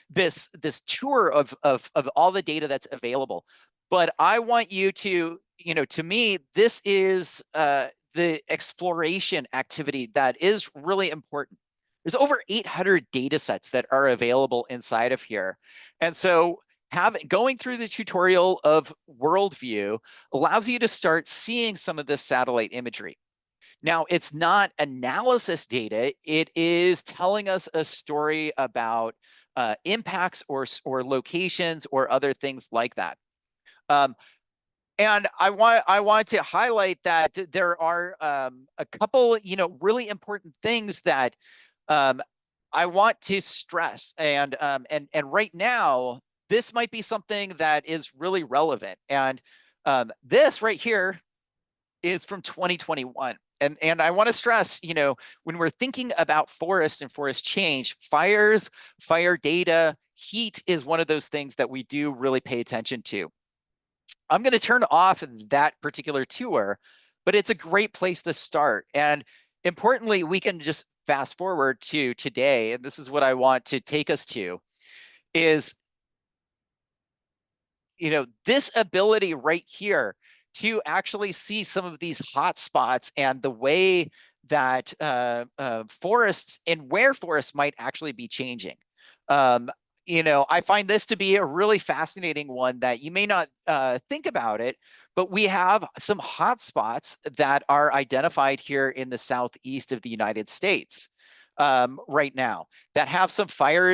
this tour of all the data that's available. But I want you to, you know, to me, this is the exploration activity that is really important. There's over 800 data sets that are available inside of here, and so going through the tutorial of Worldview allows you to start seeing some of this satellite imagery. Now, it's not analysis data. It is telling us a story about impacts or locations or other things like that. And I want to highlight that there are a couple, you know, really important things that I want to stress. And right now, this might be something that is really relevant. And this right here is from 2021. And I want to stress, you know, when we're thinking about forests and forest change, fires, fire data, heat is one of those things that we do really pay attention to. I'm going to turn off that particular tour, but it's a great place to start. And importantly, we can just fast forward to today. And this is what I want to take us to is, you know, this ability right here to actually see some of these hot spots and the way that forests and where forests might actually be changing. You know, I find this to be a really fascinating one that you may not think about it, but we have some hot spots that are identified here in the southeast of the United States. right now that have some fire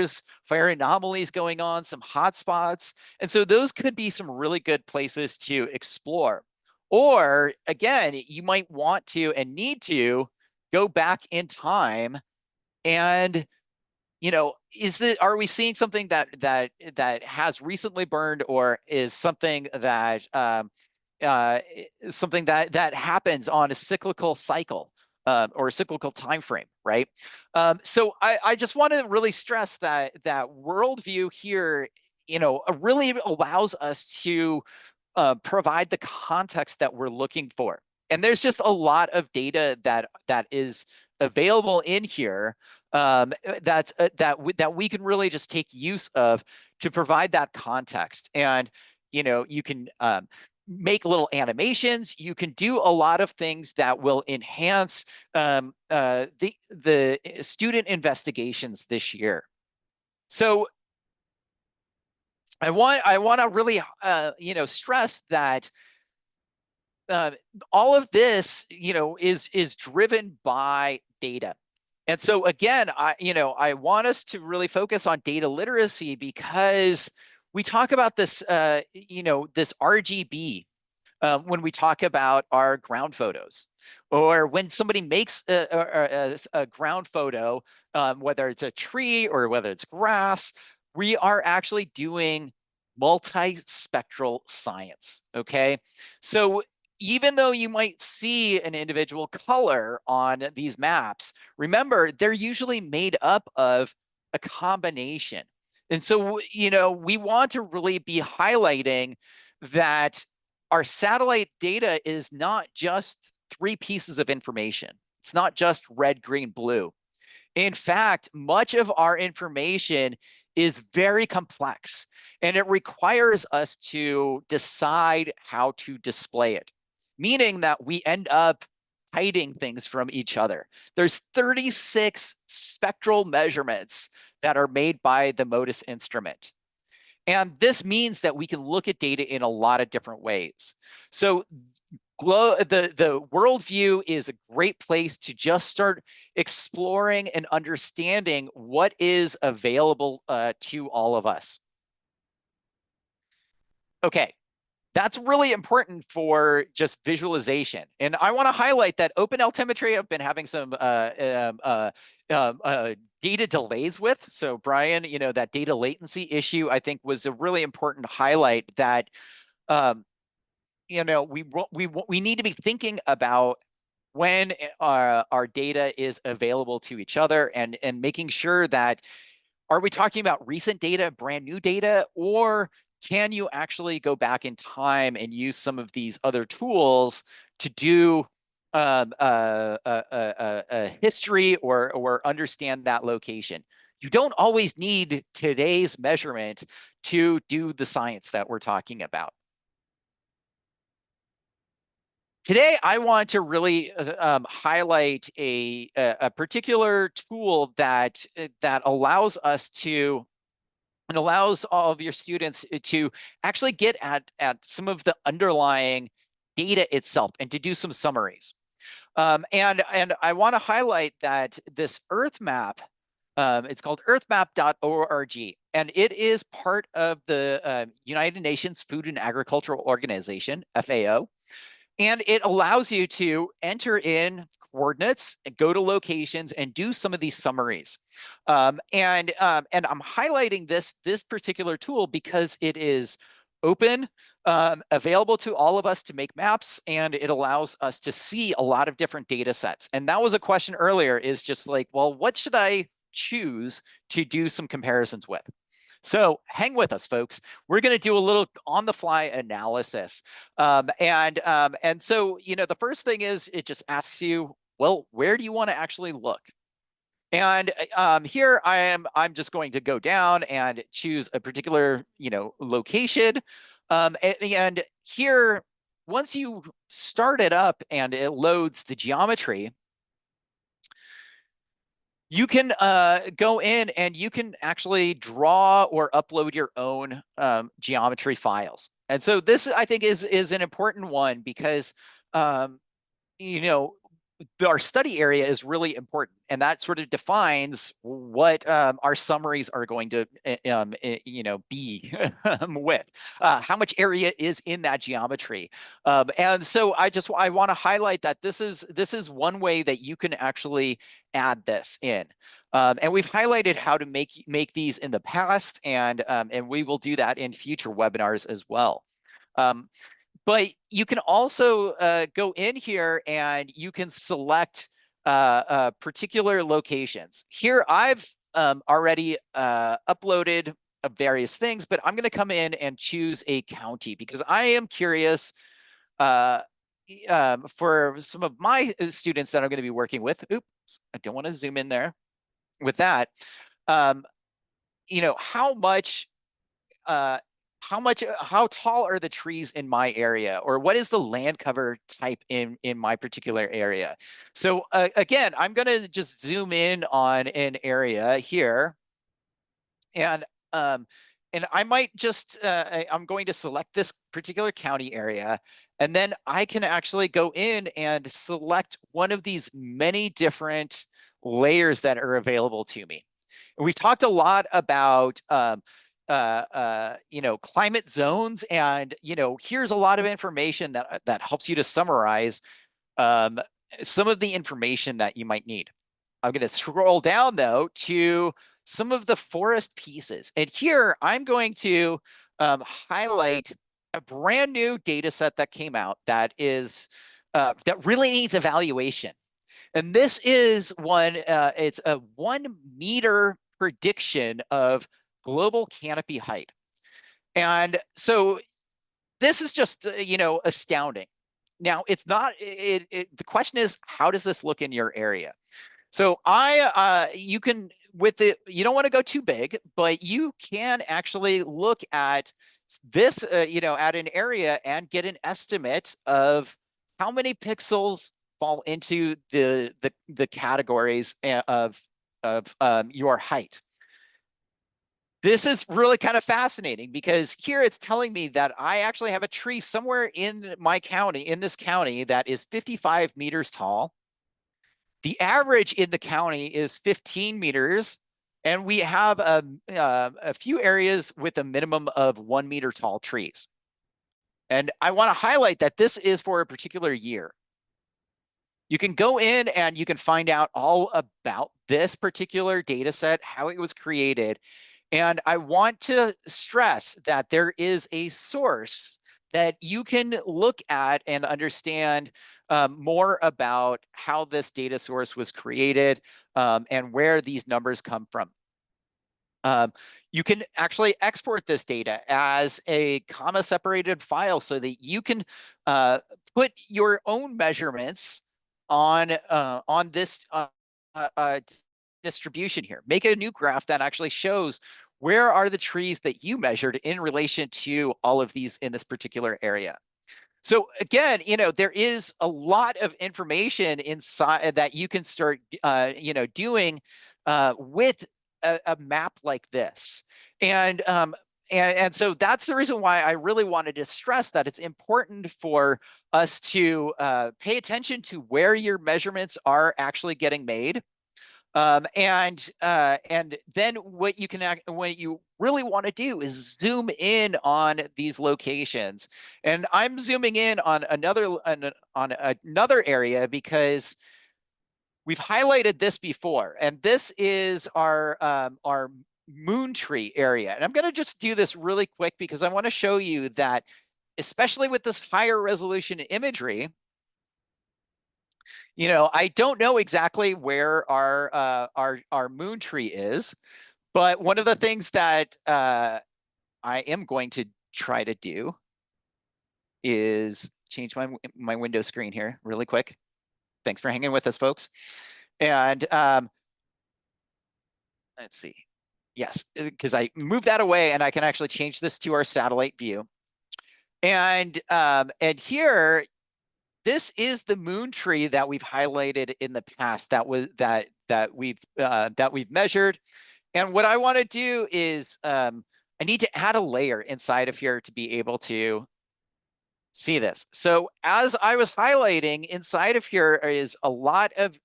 anomalies going on, some hotspots. And so those could be some really good places to explore. Or again, you might want to and need to go back in time and, you know, are we seeing something that has recently burned, or is something that that happens on a cyclical cycle or a cyclical time frame, right? So I just want to really stress that worldview here, you know, really allows us to provide the context that we're looking for. And there's just a lot of data that is available in here that we can really just take use of to provide that context. And, you know, you can make little animations. You can do a lot of things that will enhance the student investigations this year. So I want to really you know, stress that all of this, you know, is driven by data. And so again, I want us to really focus on data literacy, because we talk about this, you know, this RGB when we talk about our ground photos, or when somebody makes a ground photo, whether it's a tree or whether it's grass, we are actually doing multispectral science, okay? So even though you might see an individual color on these maps, remember, they're usually made up of a combination. And so, you know, we want to really be highlighting that our satellite data is not just 3 pieces of information. It's not just red, green, blue. In fact, much of our information is very complex, and it requires us to decide how to display it, meaning that we end up hiding things from each other. There's 36 spectral measurements that are made by the MODIS instrument. And this means that we can look at data in a lot of different ways. So the worldview is a great place to just start exploring and understanding what is available to all of us. Okay, that's really important for just visualization. And I want to highlight that Open Altimetry, I've been having some data delays with. So Brian, you know, that data latency issue, I think, was a really important highlight that, you know, we need to be thinking about when our data is available to each other, and making sure that, are we talking about recent data, brand new data, or can you actually go back in time and use some of these other tools to do a history or understand that location? You don't always need today's measurement to do the science that we're talking about. Today, I want to really highlight a particular tool that allows us to, and allows all of your students to actually get at some of the underlying data itself and to do some summaries. And I want to highlight that this Earth map, it's called earthmap.org, and it is part of the United Nations Food and Agricultural Organization, FAO. And it allows you to enter in coordinates and go to locations and do some of these summaries. And I'm highlighting this particular tool because it is open, available to all of us to make maps, and it allows us to see a lot of different data sets. And that was a question earlier, is just like, well, what should I choose to do some comparisons with? So hang with us, folks. We're going to do a little on-the-fly analysis. And so, you know, the first thing is, it just asks you, well, where do you want to actually look? And here I'm just going to go down and choose a particular, you know, location. And here, once you start it up and it loads the geometry, you can go in and you can actually draw or upload your own geometry files. And so this, I think, is an important one, because, you know, our study area is really important, and that sort of defines what our summaries are going to be with how much area is in that geometry. And so I want to highlight that this is one way that you can actually add this in. And we've highlighted how to make these in the past, and we will do that in future webinars as well. But you can also go in here and you can select particular locations. Here I've already uploaded various things, but I'm going to come in and choose a county because I am curious for some of my students that I'm going to be working with. Oops, I don't want to zoom in there with that. How tall are the trees in my area, or what is the land cover type in my particular area? So again, I'm going to just zoom in on an area here, and I might just I'm going to select this particular county area, and then I can actually go in and select one of these many different layers that are available to me. And we've talked a lot about climate zones, and here's a lot of information that helps you to summarize some of the information that you might need. I'm going to scroll down though to some of the forest pieces, and here I'm going to highlight a brand new data set that came out that really needs evaluation. And this is it's a 1 meter prediction of global canopy height. And so this is just, astounding. Now, it's not, the question is, how does this look in your area? So you can, you don't want to go too big, but you can actually look at this, at an area and get an estimate of how many pixels fall into the categories of your height. This is really kind of fascinating because here it's telling me that I actually have a tree somewhere in my county, in this county, that is 55 meters tall. The average in the county is 15 meters, and we have a few areas with a minimum of 1 meter tall trees. And I want to highlight that this is for a particular year. You can go in and you can find out all about this particular data set, how it was created. And I want to stress that there is a source that you can look at and understand more about how this data source was created and where these numbers come from. You can actually export this data as a comma-separated file so that you can put your own measurements on this distribution here. Make a new graph that actually shows where are the trees that you measured in relation to all of these in this particular area. So again, there is a lot of information inside that you can start, doing with a map like this. And so that's the reason why I really wanted to stress that it's important for us to pay attention to where your measurements are actually getting made. And then what you really want to do is zoom in on these locations. And I'm zooming in on another area because we've highlighted this before, and this is our moon tree area. And I'm going to just do this really quick because I want to show you that, especially with this higher resolution imagery, I don't know exactly where our moon tree is, but one of the things that I am going to try to do is change my window screen here really quick. Thanks for hanging with us, folks. And let's see. Yes, because I moved that away and I can actually change this to our satellite view. And here, this is the moon tree that we've highlighted in the past that we've measured. And what I want to do is I need to add a layer inside of here to be able to see this. So as I was highlighting, inside of here is a lot of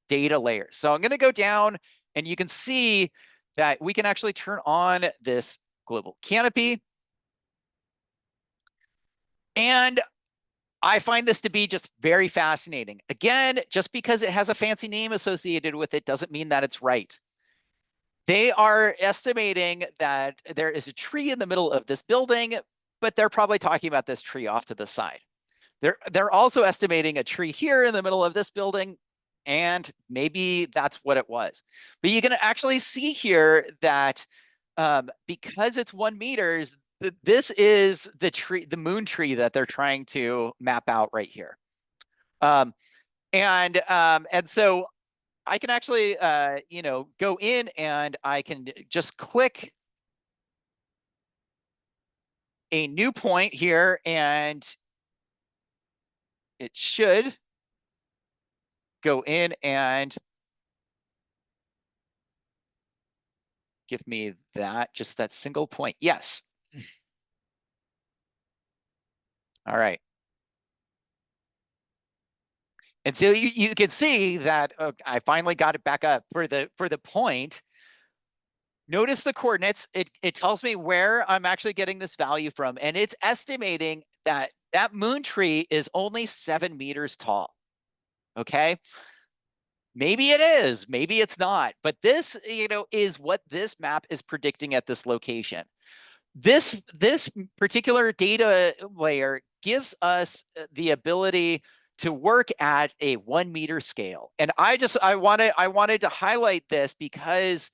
data layers. So I'm going to go down, and you can see that we can actually turn on this global canopy. And I find this to be just very fascinating. Again, just because it has a fancy name associated with it doesn't mean that it's right. They are estimating that there is a tree in the middle of this building, but they're probably talking about this tree off to the side. They're also estimating a tree here in the middle of this building, and maybe that's what it was. But you can actually see here that because it's 1 meter, this is the tree, the moon tree that they're trying to map out right here. And so I can actually, you know, go in and I can just click a new point here, and it should go in and give me that, just that single point. Yes. All right. And so you can see that I finally got it back up for the point. Notice the coordinates. It tells me where I'm actually getting this value from, and it's estimating that that moon tree is only 7 meters tall. Okay. Maybe it is, maybe it's not, but this, you know, is what this map is predicting at this location. This particular data layer gives us the ability to work at a 1 meter scale. And I wanted to highlight this because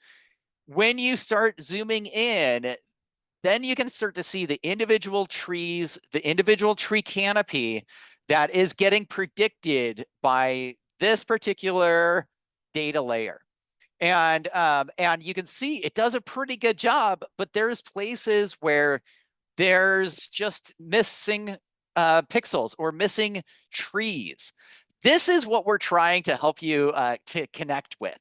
when you start zooming in, then you can start to see the individual trees, the individual tree canopy that is getting predicted by this particular data layer. And you can see it does a pretty good job, but there's places where there's just missing pixels or missing trees. This is what we're trying to help you to connect with.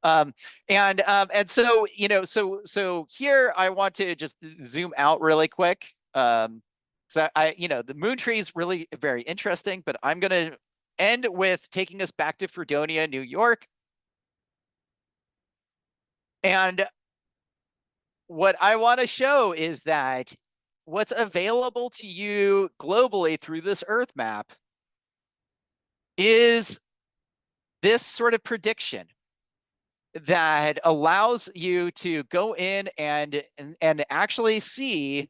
And so, you know, so here I want to just zoom out really quick. So you know, the moon tree is really very interesting, but I'm going to end with taking us back to Fredonia, New York. And what I want to show is that what's available to you globally through this Earth map is this sort of prediction that allows you to go in and actually see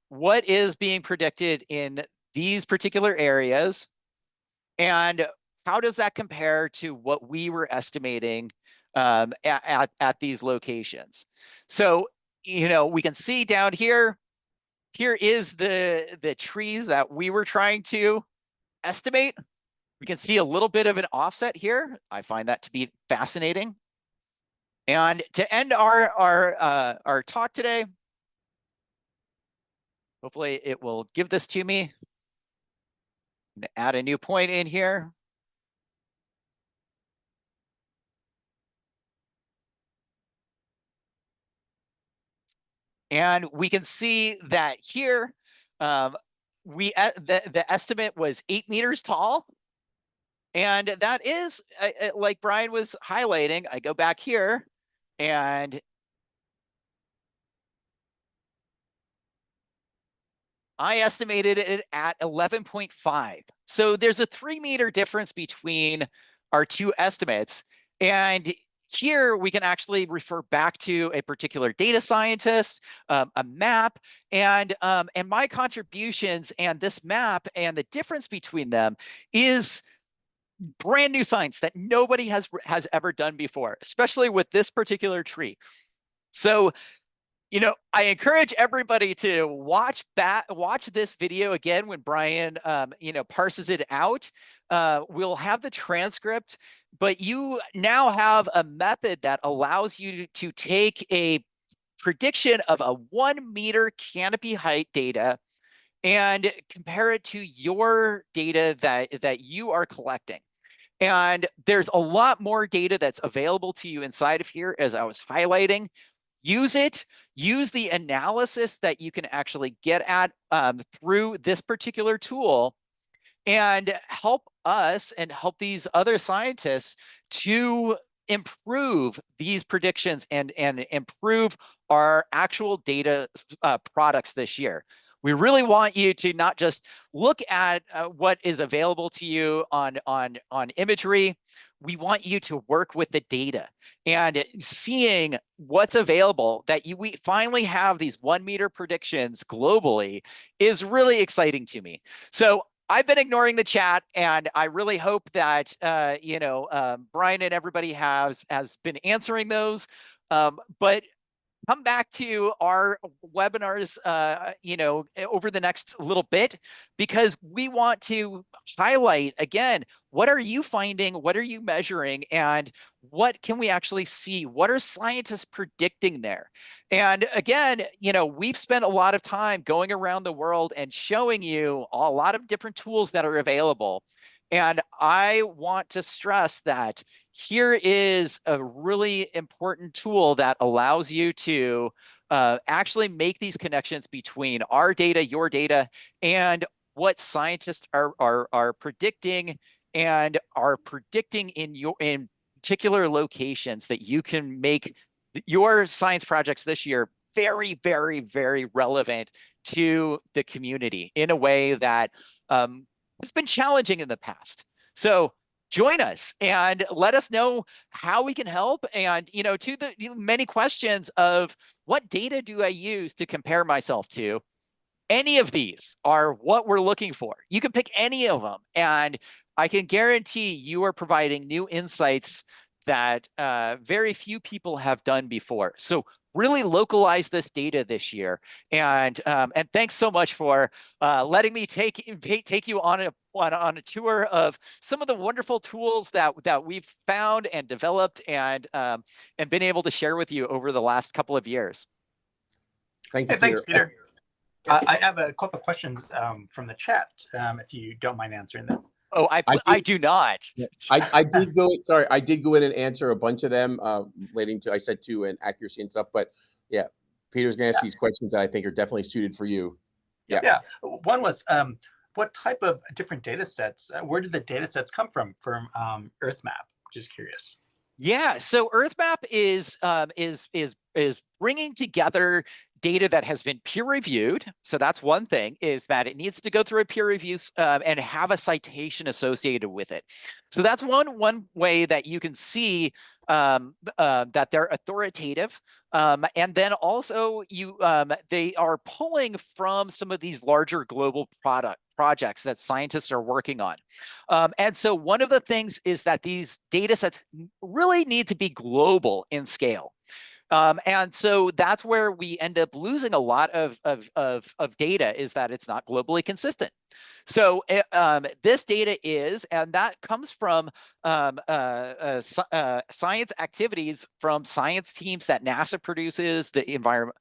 what is being predicted in these particular areas, and how does that compare to what we were estimating at these locations. So, you know, we can see down here, here is the trees that we were trying to estimate. We can see a little bit of an offset here. I find that to be fascinating. And to end our talk today, hopefully it will give this to me. I'm going to add a new point in here. And we can see that here, the estimate was 8 meters tall. And that is, like Brian was highlighting, I go back here and I estimated it at 11.5. So there's a 3 meter difference between our two estimates. And here we can actually refer back to a particular data scientist, a map, and my contributions and this map, and the difference between them is brand new science that nobody has ever done before, especially with this particular tree. So, you know, I encourage everybody to watch this video again when Brian, you know, parses it out. We'll have the transcript, but you now have a method that allows you to take a prediction of a 1 meter canopy height data and compare it to your data that you are collecting. And there's a lot more data that's available to you inside of here, as I was highlighting. use it, use the analysis that you can actually get at through this particular tool, and help us and help these other scientists to improve these predictions and improve our actual data products this year. We really want you to not just look at what is available to you on imagery. We want you to work with the data and seeing what's available, that we finally have these 1 meter predictions globally is really exciting to me. So I've been ignoring the chat, and I really hope that Brian and everybody has been answering those. But come back to our webinars, over the next little bit, because we want to highlight again, what are you finding? What are you measuring? And what can we actually see? What are scientists predicting there? And again, we've spent a lot of time going around the world and showing you a lot of different tools that are available. And I want to stress that here is a really important tool that allows you to actually make these connections between our data, your data, and what scientists are predicting, and are predicting in particular locations, that you can make your science projects this year very, very, very relevant to the community in a way that has been challenging in the past. So join us and let us know how we can help. And, to the many questions of what data do I use to compare myself to, any of these are what we're looking for. You can pick any of them, and I can guarantee you are providing new insights that very few people have done before. So really localize this data this year. And thanks so much for letting me take you on a tour of some of the wonderful tools that we've found and developed and been able to share with you over the last couple of years. Thank you, Hey, thanks, Peter. I have a couple of questions from the chat, if you don't mind answering them. Oh, I do not. I did go. Sorry, I did go in and answer a bunch of them relating to, I said, to an accuracy and stuff. But yeah, Peter's gonna ask these questions that I think are definitely suited for you. Yeah. One was what type of different data sets? Where did the data sets come from EarthMap? Just curious. Yeah. So EarthMap is bringing together data that has been peer reviewed. So that's one thing, is that it needs to go through a peer review and have a citation associated with it. So that's one way that you can see that they're authoritative. And then also they are pulling from some of these larger global projects that scientists are working on. And so one of the things is that these data sets really need to be global in scale. And so that's where we end up losing a lot of data, is that it's not globally consistent. So this data is, and that comes from science activities from science teams that NASA produces, the environment,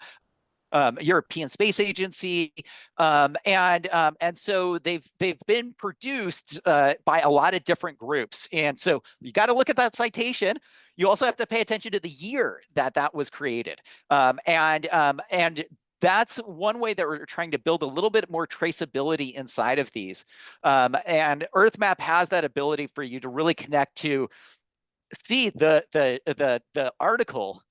European Space Agency, and so they've been produced by a lot of different groups. And so you got to look at that citation. You also have to pay attention to the year that was created, and that's one way that we're trying to build a little bit more traceability inside of these. And EarthMap has that ability for you to really connect to see the article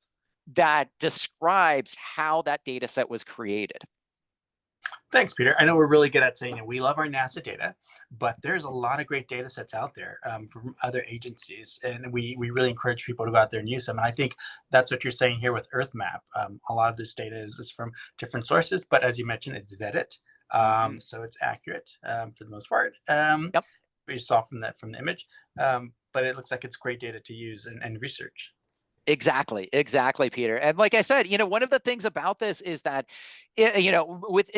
that describes how that data set was created. Thanks, Peter. I know we're really good at saying we love our NASA data, but there's a lot of great data sets out there from other agencies, and we really encourage people to go out there and use them. And I think that's what you're saying here with EarthMap. A lot of this data is from different sources, but as you mentioned, it's vetted, so it's accurate for the most part. Yep. We saw from the image, but it looks like it's great data to use and research. Exactly, Peter. And like I said, one of the things about this is that with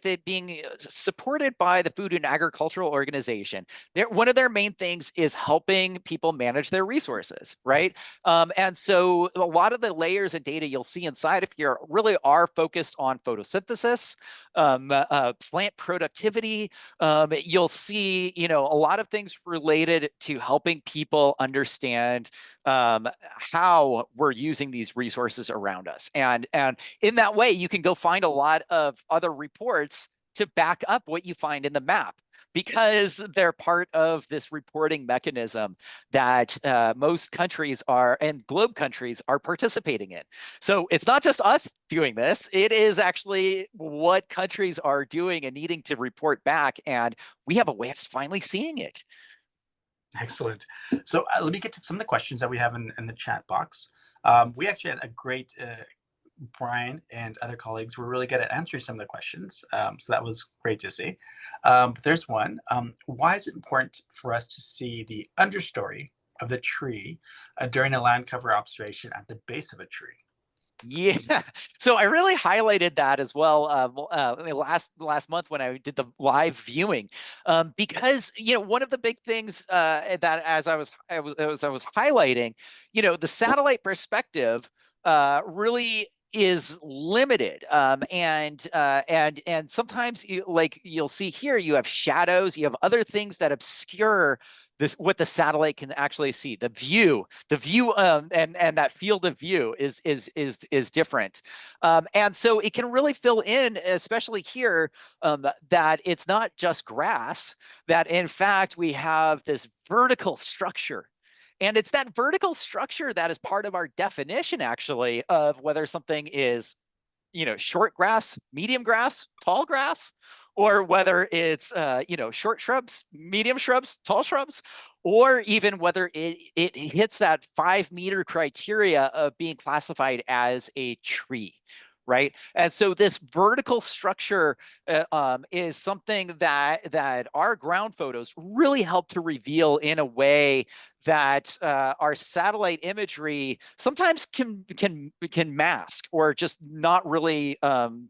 it being supported by the Food and Agricultural Organization, one of their main things is helping people manage their resources, right? And so a lot of the layers of data you'll see inside of here really are focused on photosynthesis, plant productivity. You'll see, a lot of things related to helping people understand how we're using these resources around us. And in that way, you can go find a lot of other reports to back up what you find in the map, because they're part of this reporting mechanism that most countries and globe countries are participating in. So it's not just us doing this, it is actually what countries are doing and needing to report back. And we have a way of finally seeing it. Excellent. So let me get to some of the questions that we have in the chat box. We actually had a great, Brian and other colleagues were really good at answering some of the questions. So that was great to see. But there's one. Why is it important for us to see the understory of the tree during a land cover observation at the base of a tree? Yeah, so I really highlighted that as well last month when I did the live viewing, because one of the big things that as I was highlighting, the satellite perspective really is limited, and sometimes you'll see here you have shadows, you have other things that obscure what the satellite can actually see. The view, and that field of view is different, and so it can really fill in, especially here, that it's not just grass. That in fact we have this vertical structure. And it's that vertical structure that is part of our definition, actually, of whether something is, short grass, medium grass, tall grass, or whether it's, short shrubs, medium shrubs, tall shrubs, or even whether it hits that 5-meter criteria of being classified as a tree. Right. And so this vertical structure is something that our ground photos really help to reveal in a way that our satellite imagery sometimes can mask, or just not really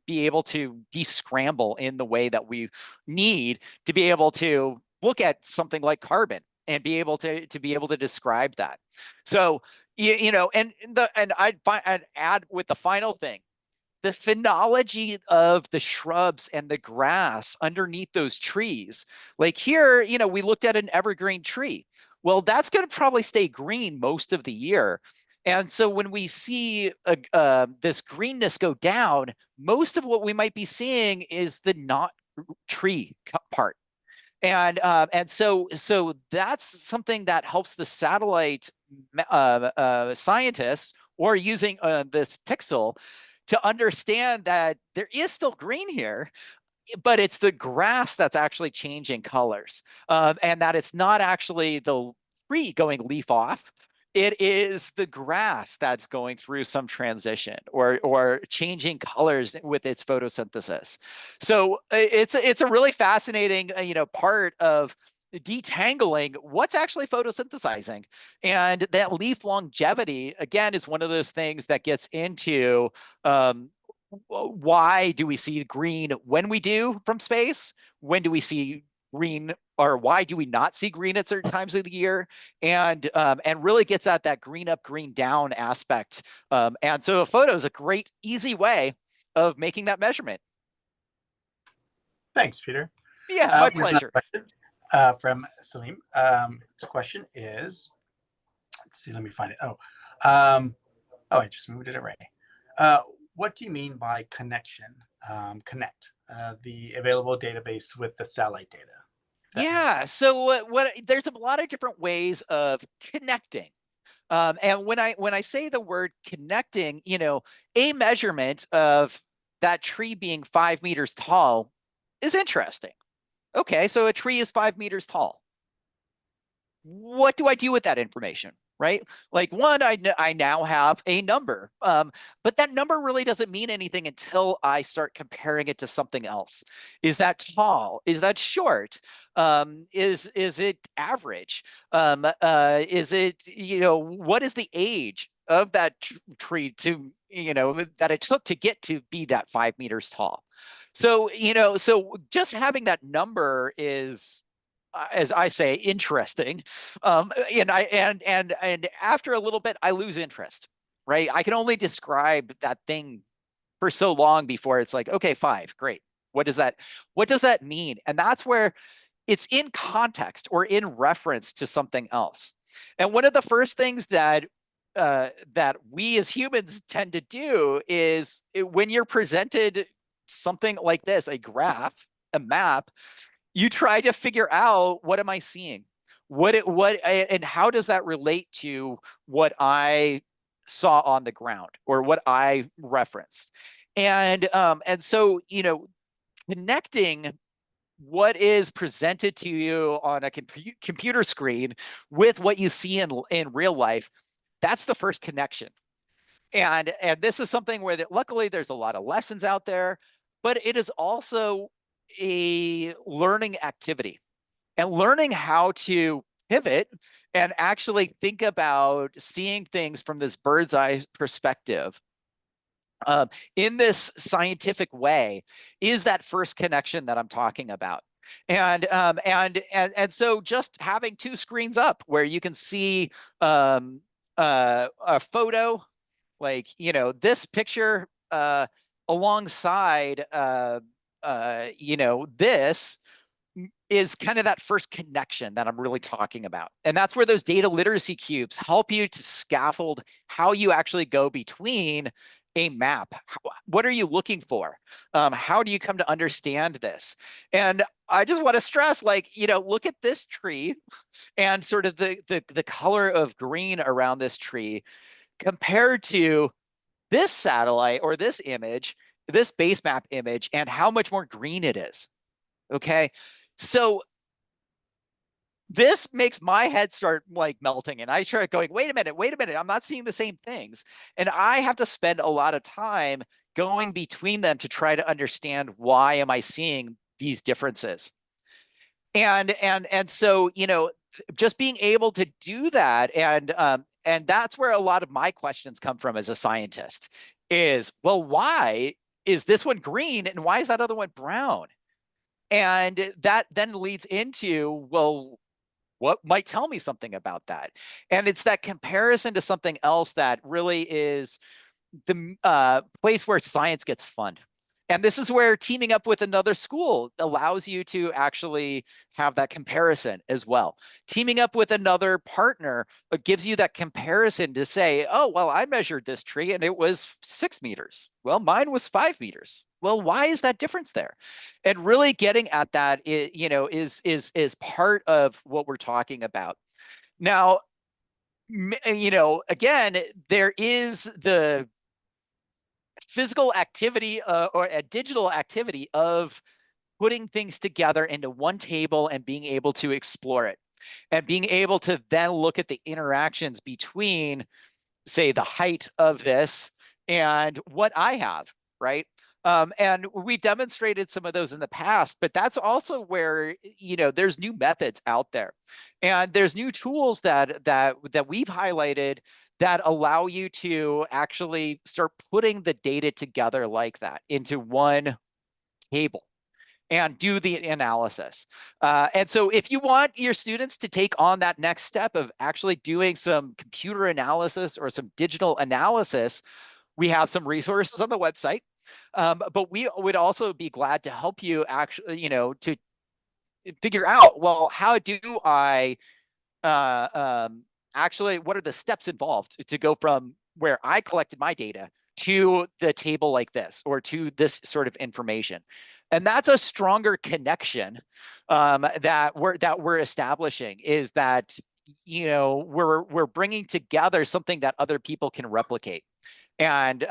be able to descramble in the way that we need to be able to look at something like carbon and be able to describe that. So, and I'd add with the final thing, the phenology of the shrubs and the grass underneath those trees. Like here, we looked at an evergreen tree. Well, that's going to probably stay green most of the year. And so when we see this greenness go down, most of what we might be seeing is the not tree part. And so that's something that helps the satellite scientists, or using this pixel, to understand that there is still green here, but it's the grass that's actually changing colors, and that it's not actually the tree going leaf off. It is the grass that's going through some transition or changing colors with its photosynthesis. So it's a really fascinating part of detangling what's actually photosynthesizing. And that leaf longevity, again, is one of those things that gets into why do we see green when we do from space? When do we see green, or why do we not see green at certain times of the year? And really gets at that green up, green down aspect. And so a photo is a great, easy way of making that measurement. Thanks, Peter. Yeah, my pleasure. From Salim. This question is, let's see, let me find it. I just moved it away. What do you mean by connection? Connect the available database with the satellite data? Yeah, so there's a lot of different ways of connecting. And when I say the word connecting, a measurement of that tree being 5 meters tall is interesting. Okay, so a tree is 5 meters tall. What do I do with that information, right? Like, one, I now have a number, but that number really doesn't mean anything until I start comparing it to something else. Is that tall? Is that short? Is it average? Is it, what is the age of that tree to that it took to get to be that 5 meters tall. So, so just having that number is, as I say, interesting. And after a little bit, I lose interest, right? I can only describe that thing for so long before it's like, okay, 5, great. What does that mean? And that's where it's in context or in reference to something else. And one of the first things that we as humans tend to do is when you're presented something like this, a graph, a map, you try to figure out, what am I seeing? And how does that relate to what I saw on the ground or what I referenced? And so, connecting what is presented to you on a computer screen with what you see in real life, that's the first connection. And this is something where luckily there's a lot of lessons out there, but it is also a learning activity, and learning how to pivot and actually think about seeing things from this bird's eye perspective in this scientific way is that first connection that I'm talking about. And so just having 2 screens up where you can see a photo, like, this picture alongside this is kind of that first connection that I'm really talking about. And that's where those data literacy cubes help you to scaffold how you actually go between a map. What are you looking for? How do you come to understand this? And I just want to stress, like, look at this tree and sort of the color of green around this tree compared to this satellite or this image, this base map image, and how much more green it is. Okay. So this makes my head start like melting, and I start going, wait a minute, I'm not seeing the same things. And I have to spend a lot of time going between them to try to understand, why am I seeing these differences? And so, just being able to do that, and that's where a lot of my questions come from as a scientist is, well, why is this one green and why is that other one brown? And that then leads into, well, what might tell me something about that? And it's that comparison to something else that really is the place where science gets fun. And this is where teaming up with another school allows you to actually have that comparison as well. Teaming up with another partner gives you that comparison to say, oh, well, I measured this tree and it was 6 meters. Well, mine was 5 meters. Well, why is that difference there? And really getting at that, is part of what we're talking about. Now, again, there is the physical activity or a digital activity of putting things together into one table and being able to explore it and being able to then look at the interactions between, say, the height of this and what I have, right? And we've demonstrated some of those in the past, but that's also where, there's new methods out there, and there's new tools that we've highlighted that allow you to actually start putting the data together like that into one table and do the analysis. And so if you want your students to take on that next step of actually doing some computer analysis or some digital analysis, we have some resources on the website. But we would also be glad to help you actually, to figure out, well, how do I actually, what are the steps involved to go from where I collected my data to the table like this, or to this sort of information? And that's a stronger connection that we're establishing, is that, we're bringing together something that other people can replicate. And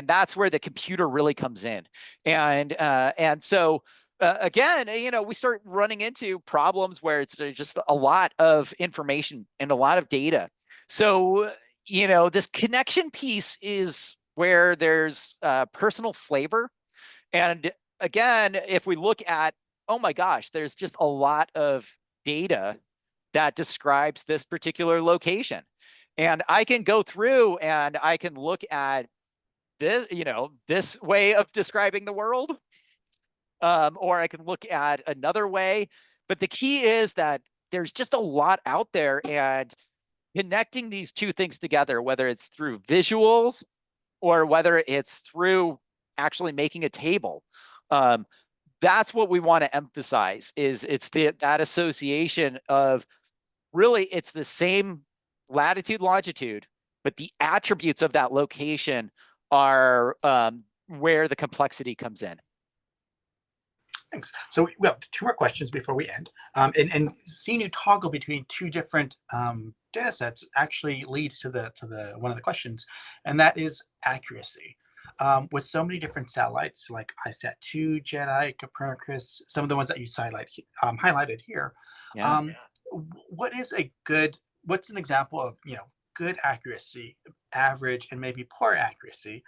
that's where the computer really comes in. And so again, we start running into problems where it's just a lot of information and a lot of data. So, this connection piece is where there's personal flavor. And again, if we look at, oh my gosh, there's just a lot of data that describes this particular location. And I can go through and I can look at this, this way of describing the world, or I can look at another way. But the key is that there's just a lot out there, and connecting these two things together, whether it's through visuals or whether it's through actually making a table, that's what we want to emphasize. Is it's that association of really it's the same latitude, longitude, but the attributes of that location are where the complexity comes in. Thanks. So we have 2 more questions before we end. And seeing you toggle between 2 different data sets actually leads to the one of the questions, and that is accuracy. With so many different satellites like ISAT-2, JEDI, Copernicus, some of the ones that you highlighted here, Yeah. What's an example of good accuracy, average, and maybe poor accuracy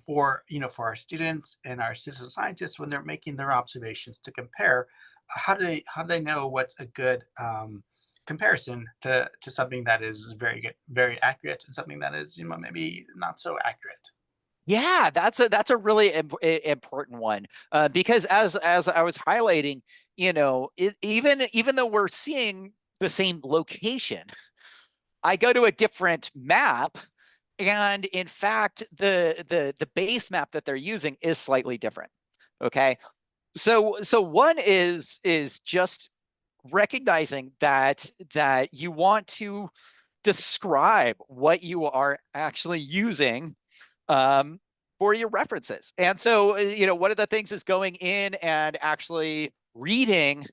for our students and our citizen scientists when they're making their observations to compare? How do they know what's a good comparison to something that is very good, very accurate, and something that is maybe not so accurate? Yeah, that's a really important one, because as I was highlighting, even though we're seeing the same location, I go to a different map, and in fact, the base map that they're using is slightly different. Okay, so one is just recognizing that you want to describe what you are actually using for your references. And so, one of the things is going in and actually reading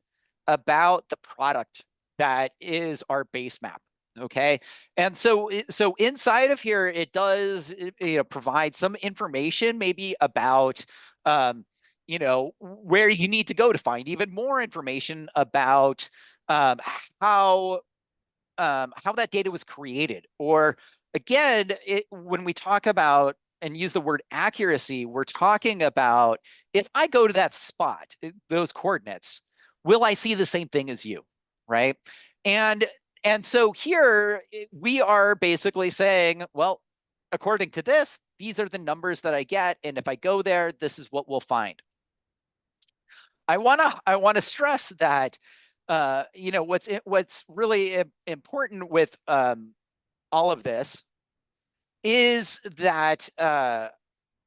about the product that is our base map. Okay. And so inside of here, it does, provide some information maybe about, where you need to go to find even more information about how that data was created. Or again, when we talk about and use the word accuracy, we're talking about, if I go to that spot, those coordinates, will I see the same thing as you, right? And so here we are basically saying, well, according to this, these are the numbers that I get, and if I go there, this is what we'll find. I want to stress that what's really important with all of this is that I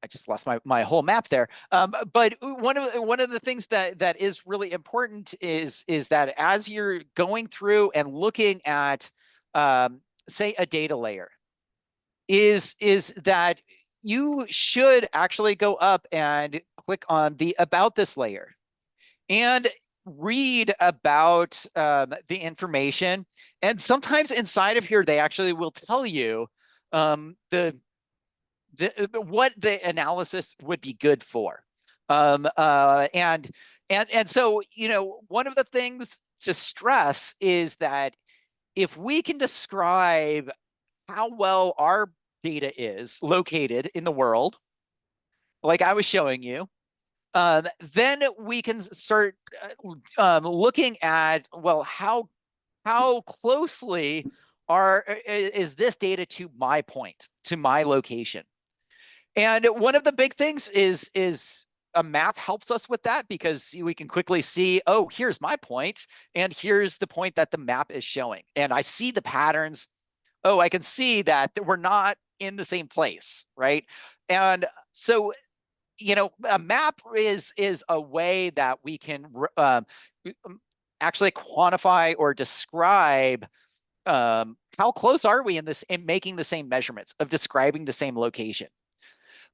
just lost my whole map there. But one of the things that is really important is that as you're going through and looking at say a data layer, is that you should actually go up and click on the About This layer and read about the information. And sometimes inside of here, they actually will tell you what the analysis would be good for. And so, one of the things to stress is that if we can describe how well our data is located in the world, like I was showing you, then we can start looking at, well, how closely is this data to my point, to my location. And one of the big things is a map helps us with that, because we can quickly see, oh, here's my point, and here's the point that the map is showing. And I see the patterns. Oh, I can see that we're not in the same place, right? And so, a map is a way that we can actually quantify or describe how close are we in making the same measurements, of describing the same location.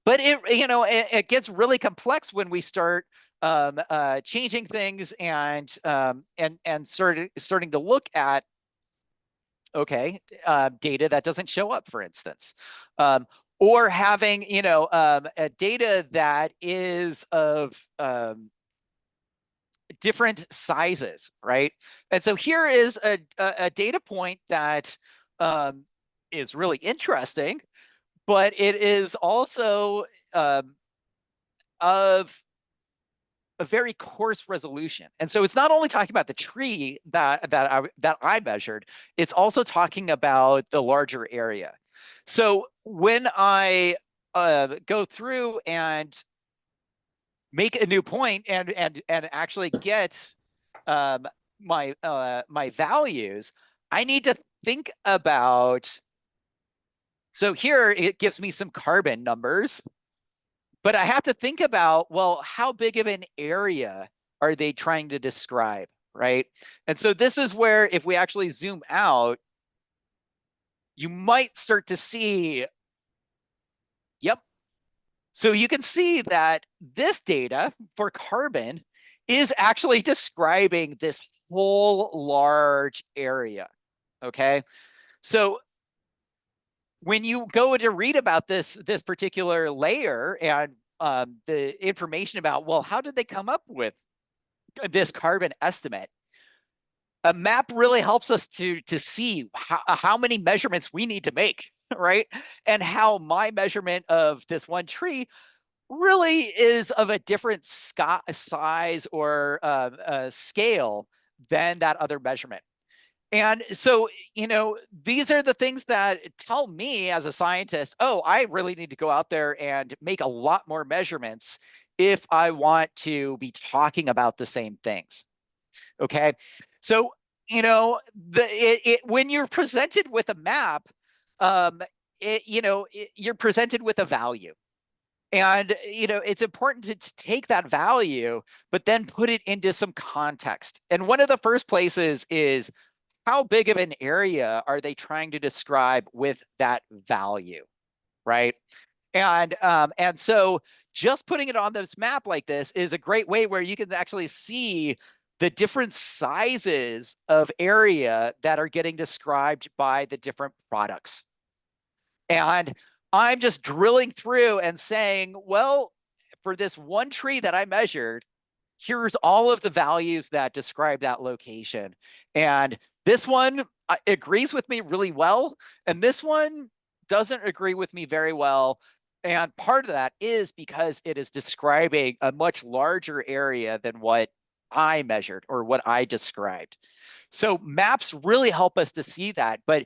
But it gets really complex when we start changing things and starting to look at, okay, data that doesn't show up, for instance, or having a data that is of different sizes, right? And so here is a data point that is really interesting, but it is also of a very coarse resolution. And so it's not only talking about the tree that I measured, it's also talking about the larger area. So when I go through and make a new point and actually get my my values, I need to think about. So here it gives me some carbon numbers, but I have to think about, well, how big of an area are they trying to describe, right? And so this is where, if we actually zoom out, you might start to see, yep. So you can see that this data for carbon is actually describing this whole large area, okay? So when you go to read about this particular layer and the information about, well, how did they come up with this carbon estimate? A map really helps us to see how many measurements we need to make, right? And how my measurement of this one tree really is of a different size or scale than that other measurement. And so, you know, these are the things that tell me as a scientist, oh, I really need to go out there and make a lot more measurements if I want to be talking about the same things. Okay. So, you know, when you're presented with a map, you're presented with a value. And, you know, it's important to take that value, but then put it into some context. And one of the first places is, how big of an area are they trying to describe with that value, right? And so just putting it on this map like this is a great way where you can actually see the different sizes of area that are getting described by the different products. And I'm just drilling through and saying, well, for this one tree that I measured, here's all of the values that describe that location. And this one agrees with me really well, and this one doesn't agree with me very well. And part of that is because it is describing a much larger area than what I measured or what I described. So maps really help us to see that, but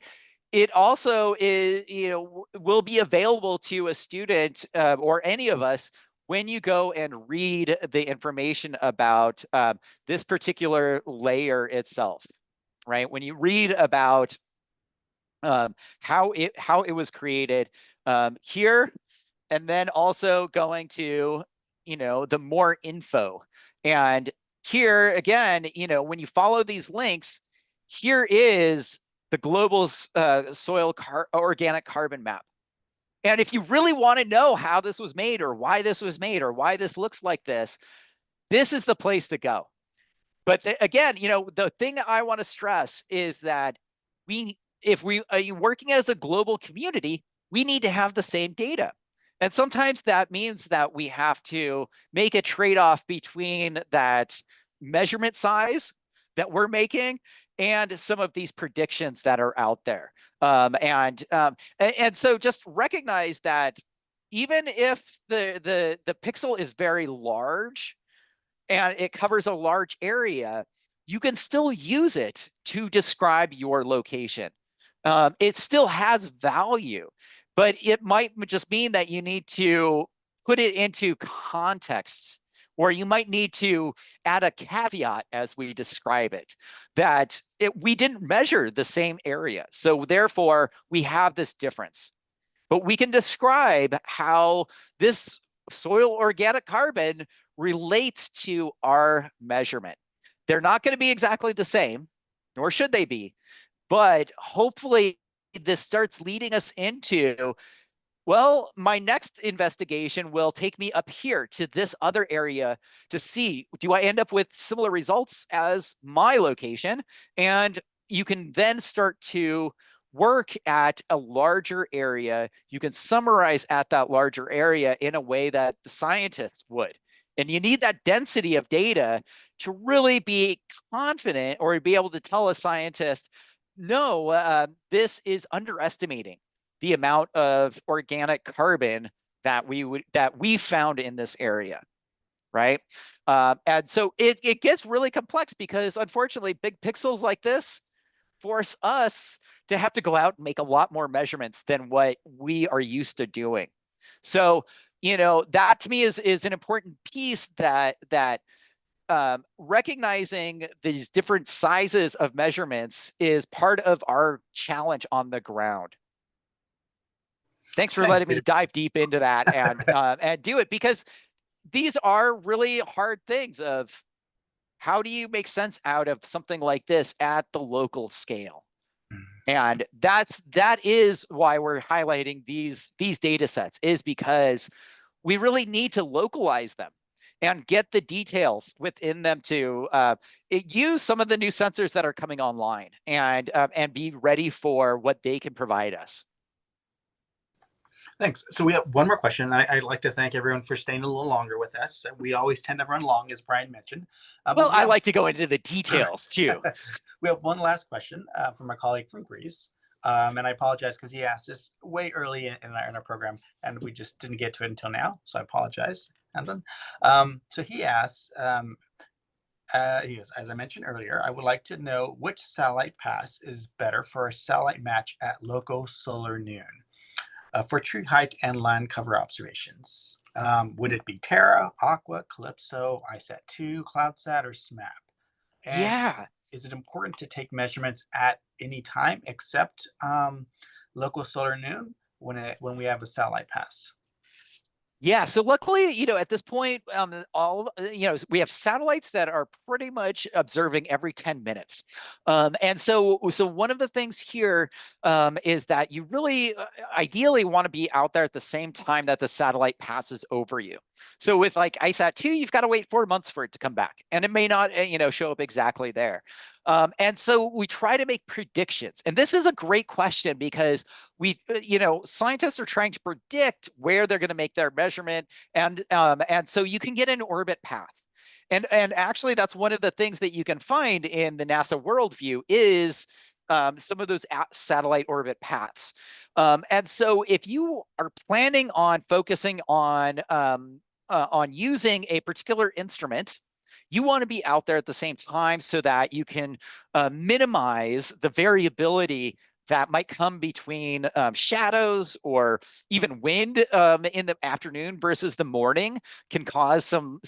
it also is, you know, will be available to a student or any of us when you go and read the information about this particular layer itself, right? When you read about how it was created here, and then also going to, you know, the more info. And here again, you know, when you follow these links, here is the global soil organic carbon map. And if you really want to know how this was made or why this was made or why this looks like this is the place to go. But again, you know, the thing I want to stress is that if we are working as a global community, we need to have the same data. And sometimes that means that we have to make a trade-off between that measurement size that we're making and some of these predictions that are out there. And so just recognize that even if the pixel is very large and it covers a large area, you can still use it to describe your location. It still has value, but it might just mean that you need to put it into context, or you might need to add a caveat as we describe it, that we didn't measure the same area. So therefore, we have this difference. But we can describe how this soil organic carbon relates to our measurement. They're not going to be exactly the same, nor should they be. But hopefully this starts leading us into, well, my next investigation will take me up here to this other area to see, do I end up with similar results as my location? And you can then start to work at a larger area. You can summarize at that larger area in a way that the scientists would. And you need that density of data to really be confident or be able to tell a scientist, no, this is underestimating the amount of organic carbon that we found in this area, right? And so it gets really complex because unfortunately, big pixels like this force us to have to go out and make a lot more measurements than what we are used to doing. So, that to me is an important piece that recognizing these different sizes of measurements is part of our challenge on the ground. Thanks for letting me dive deep into that and do it, because these are really hard things of how do you make sense out of something like this at the local scale? And that is why we're highlighting these data sets, is because we really need to localize them and get the details within them to use some of the new sensors that are coming online and be ready for what they can provide us. Thanks. So we have one more question. I'd like to thank everyone for staying a little longer with us. We always tend to run long, as Brian mentioned. Well, I like to go into the details too. We have one last question from a colleague from Greece. And I apologize because he asked this way early in our program, and we just didn't get to it until now. So I apologize, Anton. So he asks, he goes, as I mentioned earlier, I would like to know which satellite pass is better for a satellite match at local solar noon for tree height and land cover observations. Would it be Terra, Aqua, Calypso, ISAT-2, CloudSat, or SMAP? And yeah. Is it important to take measurements at any time except local solar noon when we have a satellite pass? Yeah, so luckily, at this point, we have satellites that are pretty much observing every 10 minutes. And so one of the things here is that you really ideally want to be out there at the same time that the satellite passes over you. So with like ISAT-2, you've got to wait 4 months for it to come back, and it may not, show up exactly there. And so we try to make predictions. And this is a great question because scientists are trying to predict where they're going to make their measurement. And so you can get an orbit path. And actually, that's one of the things that you can find in the NASA Worldview is some of those satellite orbit paths. And so if you are planning on focusing on using a particular instrument, you want to be out there at the same time so that you can minimize the variability that might come between shadows or even wind in the afternoon versus the morning can cause some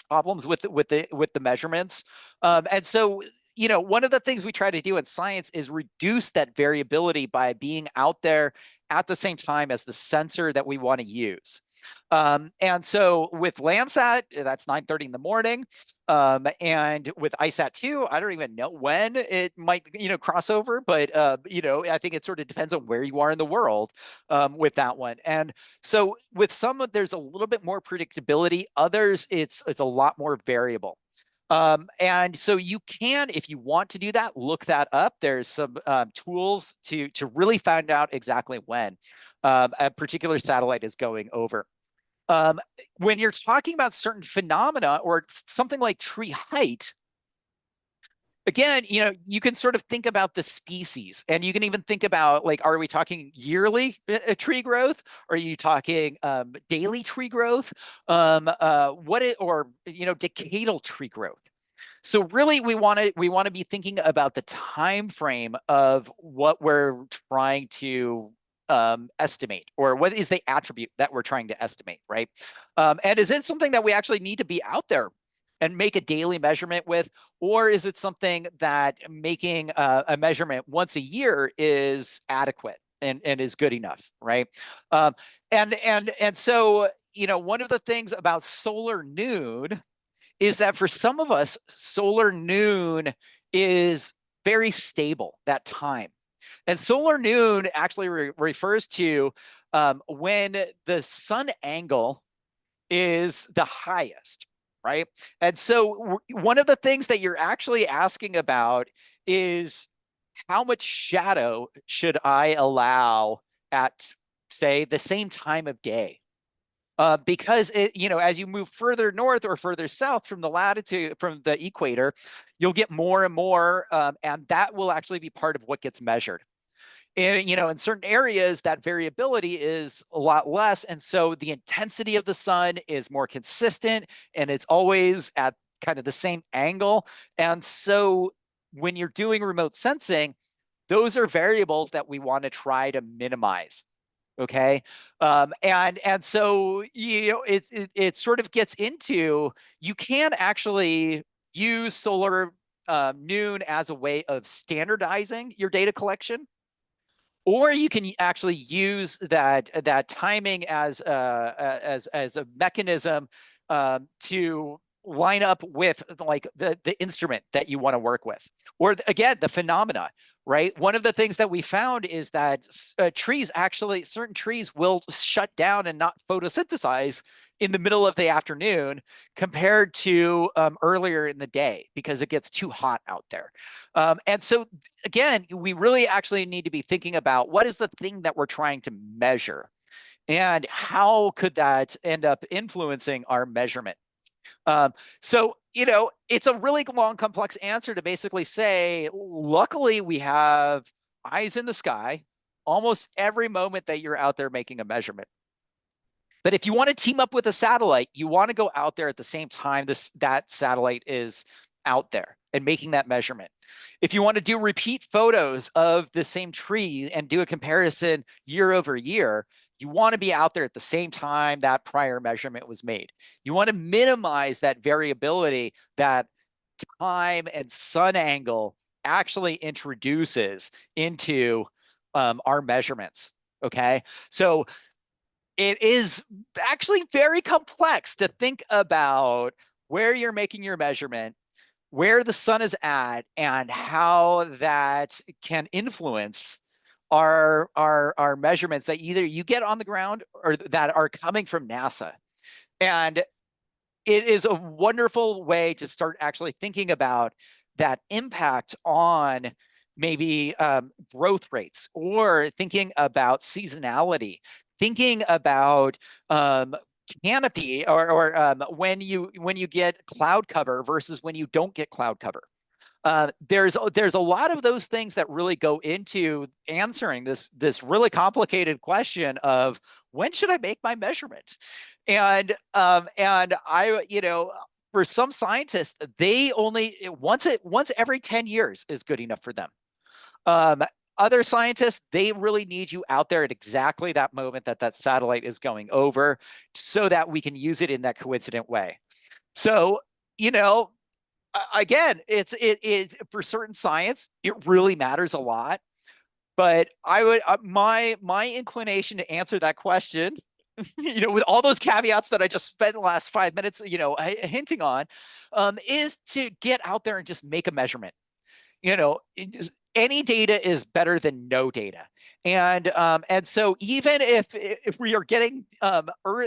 problems with the measurements. And so, one of the things we try to do in science is reduce that variability by being out there at the same time as the sensor that we want to use. And so with Landsat, that's 9:30 in the morning. And with ISAT-2, I don't even know when it might, cross over, but, I think it sort of depends on where you are in the world with that one. And so with some, there's a little bit more predictability. Others, it's a lot more variable. And so you can, if you want to do that, look that up. There's some tools to really find out exactly when a particular satellite is going over. When you're talking about certain phenomena or something like tree height, again, you can sort of think about the species, and you can even think about, like, are we talking yearly tree growth? Are you talking daily tree growth? Decadal tree growth? So really, we want to be thinking about the time frame of what we're trying to estimate, or what is the attribute that we're trying to estimate, right? And is it something that we actually need to be out there and make a daily measurement with, or is it something that making a measurement once a year is adequate and is good enough, right? And so, one of the things about solar noon is that for some of us, solar noon is very stable, that time. And solar noon actually refers to when the sun angle is the highest, right? And so one of the things that you're actually asking about is how much shadow should I allow at, say, the same time of day? Because as you move further north or further south from the latitude, from the equator, you'll get more and more, and that will actually be part of what gets measured. And, in certain areas, that variability is a lot less. And so the intensity of the sun is more consistent, and it's always at kind of the same angle. And so when you're doing remote sensing, those are variables that we want to try to minimize. Okay. And so, you know, it sort of gets into, you can actually use solar noon as a way of standardizing your data collection, or you can actually use that timing as a mechanism to line up with like the instrument that you want to work with, or again, the phenomena. Right. One of the things that we found is that certain trees will shut down and not photosynthesize in the middle of the afternoon compared to earlier in the day because it gets too hot out there. And so again, we really actually need to be thinking about what is the thing that we're trying to measure and how could that end up influencing our measurement. So, you know, it's a really long, complex answer to basically say, luckily, we have eyes in the sky almost every moment that you're out there making a measurement. But if you want to team up with a satellite, you want to go out there at the same time that satellite is out there and making that measurement. If you want to do repeat photos of the same tree and do a comparison year over year, you want to be out there at the same time that prior measurement was made. You want to minimize that variability that time and sun angle actually introduces into our measurements. Okay. So it is actually very complex to think about where you're making your measurement, where the sun is at, and how that can influence our measurements that either you get on the ground or that are coming from NASA. And it is a wonderful way to start actually thinking about that impact on maybe growth rates, or thinking about seasonality, thinking about canopy, or when you get cloud cover versus when you don't get cloud cover. There's a lot of those things that really go into answering this really complicated question of when should I make my measurement, and I, you know, for some scientists, they only once every 10 years is good enough for them. Other scientists, they really need you out there at exactly that moment that satellite is going over, so that we can use it in that coincident way. So, you know, again, it's for certain science, it really matters a lot. But I would my inclination to answer that question, you know, with all those caveats that I just spent the last 5 minutes, you know, hinting on, is to get out there and just make a measurement. You know, any data is better than no data. And so even if we are getting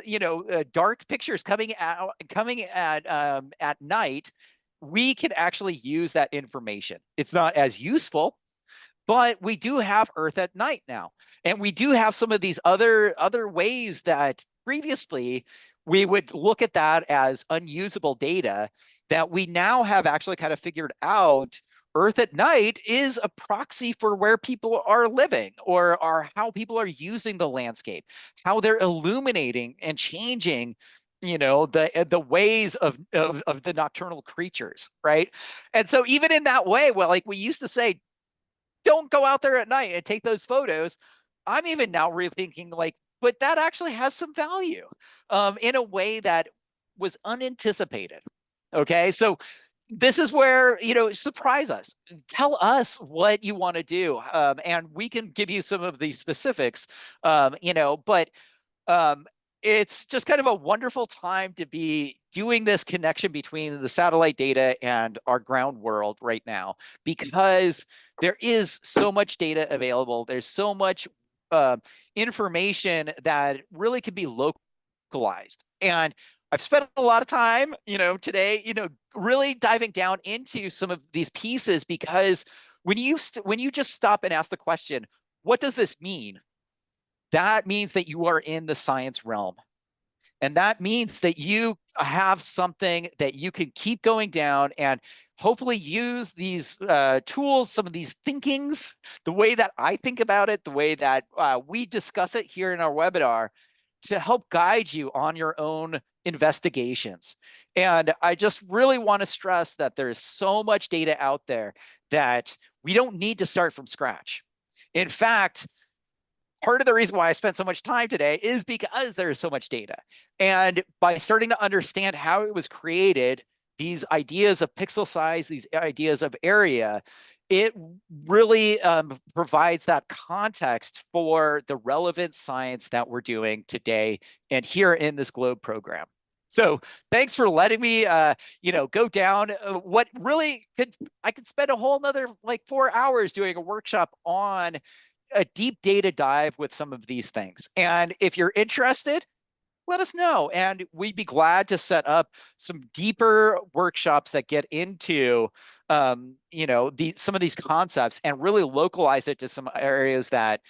you know, dark pictures coming at night, we can actually use that information. It's not as useful, but we do have Earth at night now, and we do have some of these other ways that previously we would look at that as unusable data, that we now have actually kind of figured out. Earth at night is a proxy for where people are living, or how people are using the landscape, how they're illuminating and changing, you know, the ways of the nocturnal creatures, right? And so even in that way, well, like we used to say, don't go out there at night and take those photos. I'm even now rethinking, like, but that actually has some value in a way that was unanticipated. Okay, so this is where, you know, surprise us, tell us what you want to do, and we can give you some of these specifics, you know, but it's just kind of a wonderful time to be doing this connection between the satellite data and our ground world right now, because there is so much data available. There's so much information that really can be localized. And I've spent a lot of time, you know, today, you know, really diving down into some of these pieces, because when you just stop and ask the question, what does this mean? That means that you are in the science realm. And that means that you have something that you can keep going down and hopefully use these tools, some of these thinkings, the way that I think about it, the way that we discuss it here in our webinar, to help guide you on your own investigations. And I just really want to stress that there's so much data out there that we don't need to start from scratch. In fact, part of the reason why I spent so much time today is because there's so much data. And by starting to understand how it was created, these ideas of pixel size, these ideas of area, it really provides that context for the relevant science that we're doing today and here in this GLOBE program. So thanks for letting me, go down what really I could spend a whole nother like 4 hours doing a workshop on a deep data dive with some of these things. And if you're interested, let us know. And we'd be glad to set up some deeper workshops that get into, some of these concepts and really localize it to some areas that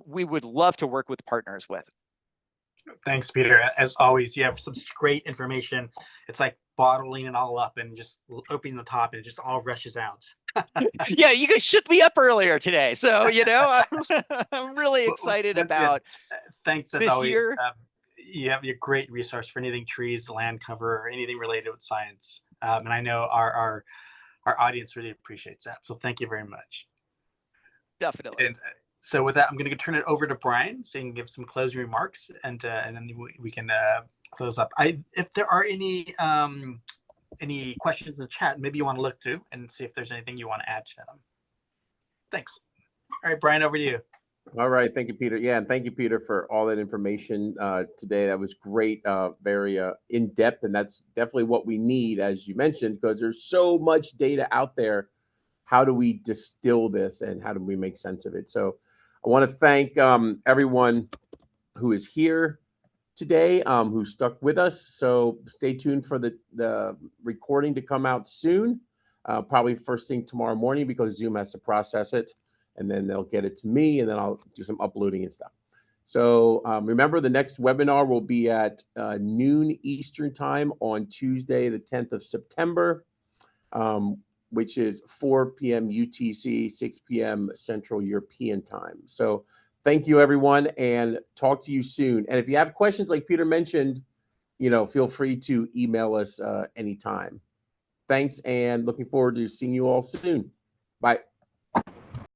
we would love to work with partners with. Thanks, Peter. As always, you have some great information. It's like bottling it all up and just opening the top and it just all rushes out. Yeah, you guys shook me up earlier today. So, I'm really excited about thanks as this always. year. You have a great resource for anything trees, land cover, or anything related with science. And I know our audience really appreciates that. So thank you very much. Definitely. And so with that, I'm going to turn it over to Brian so you can give some closing remarks and then we can close up. If there are any questions in the chat, maybe you want to look through and see if there's anything you want to add to them. Thanks. All right, Brian, over to you. All right. Thank you, Peter. Yeah, and thank you, Peter, for all that information today. That was great, very in-depth, and that's definitely what we need, as you mentioned, because there's so much data out there. How do we distill this, and how do we make sense of it? So I want to thank everyone who is here today, who stuck with us. So stay tuned for the recording to come out soon, probably first thing tomorrow morning, because Zoom has to process it. And then they'll get it to me, and then I'll do some uploading and stuff. So remember, the next webinar will be at noon Eastern time on Tuesday, the 10th of September, which is 4 p.m. UTC, 6 p.m. Central European time. So thank you, everyone, and talk to you soon. And if you have questions, like Peter mentioned, feel free to email us anytime. Thanks, and looking forward to seeing you all soon. Bye.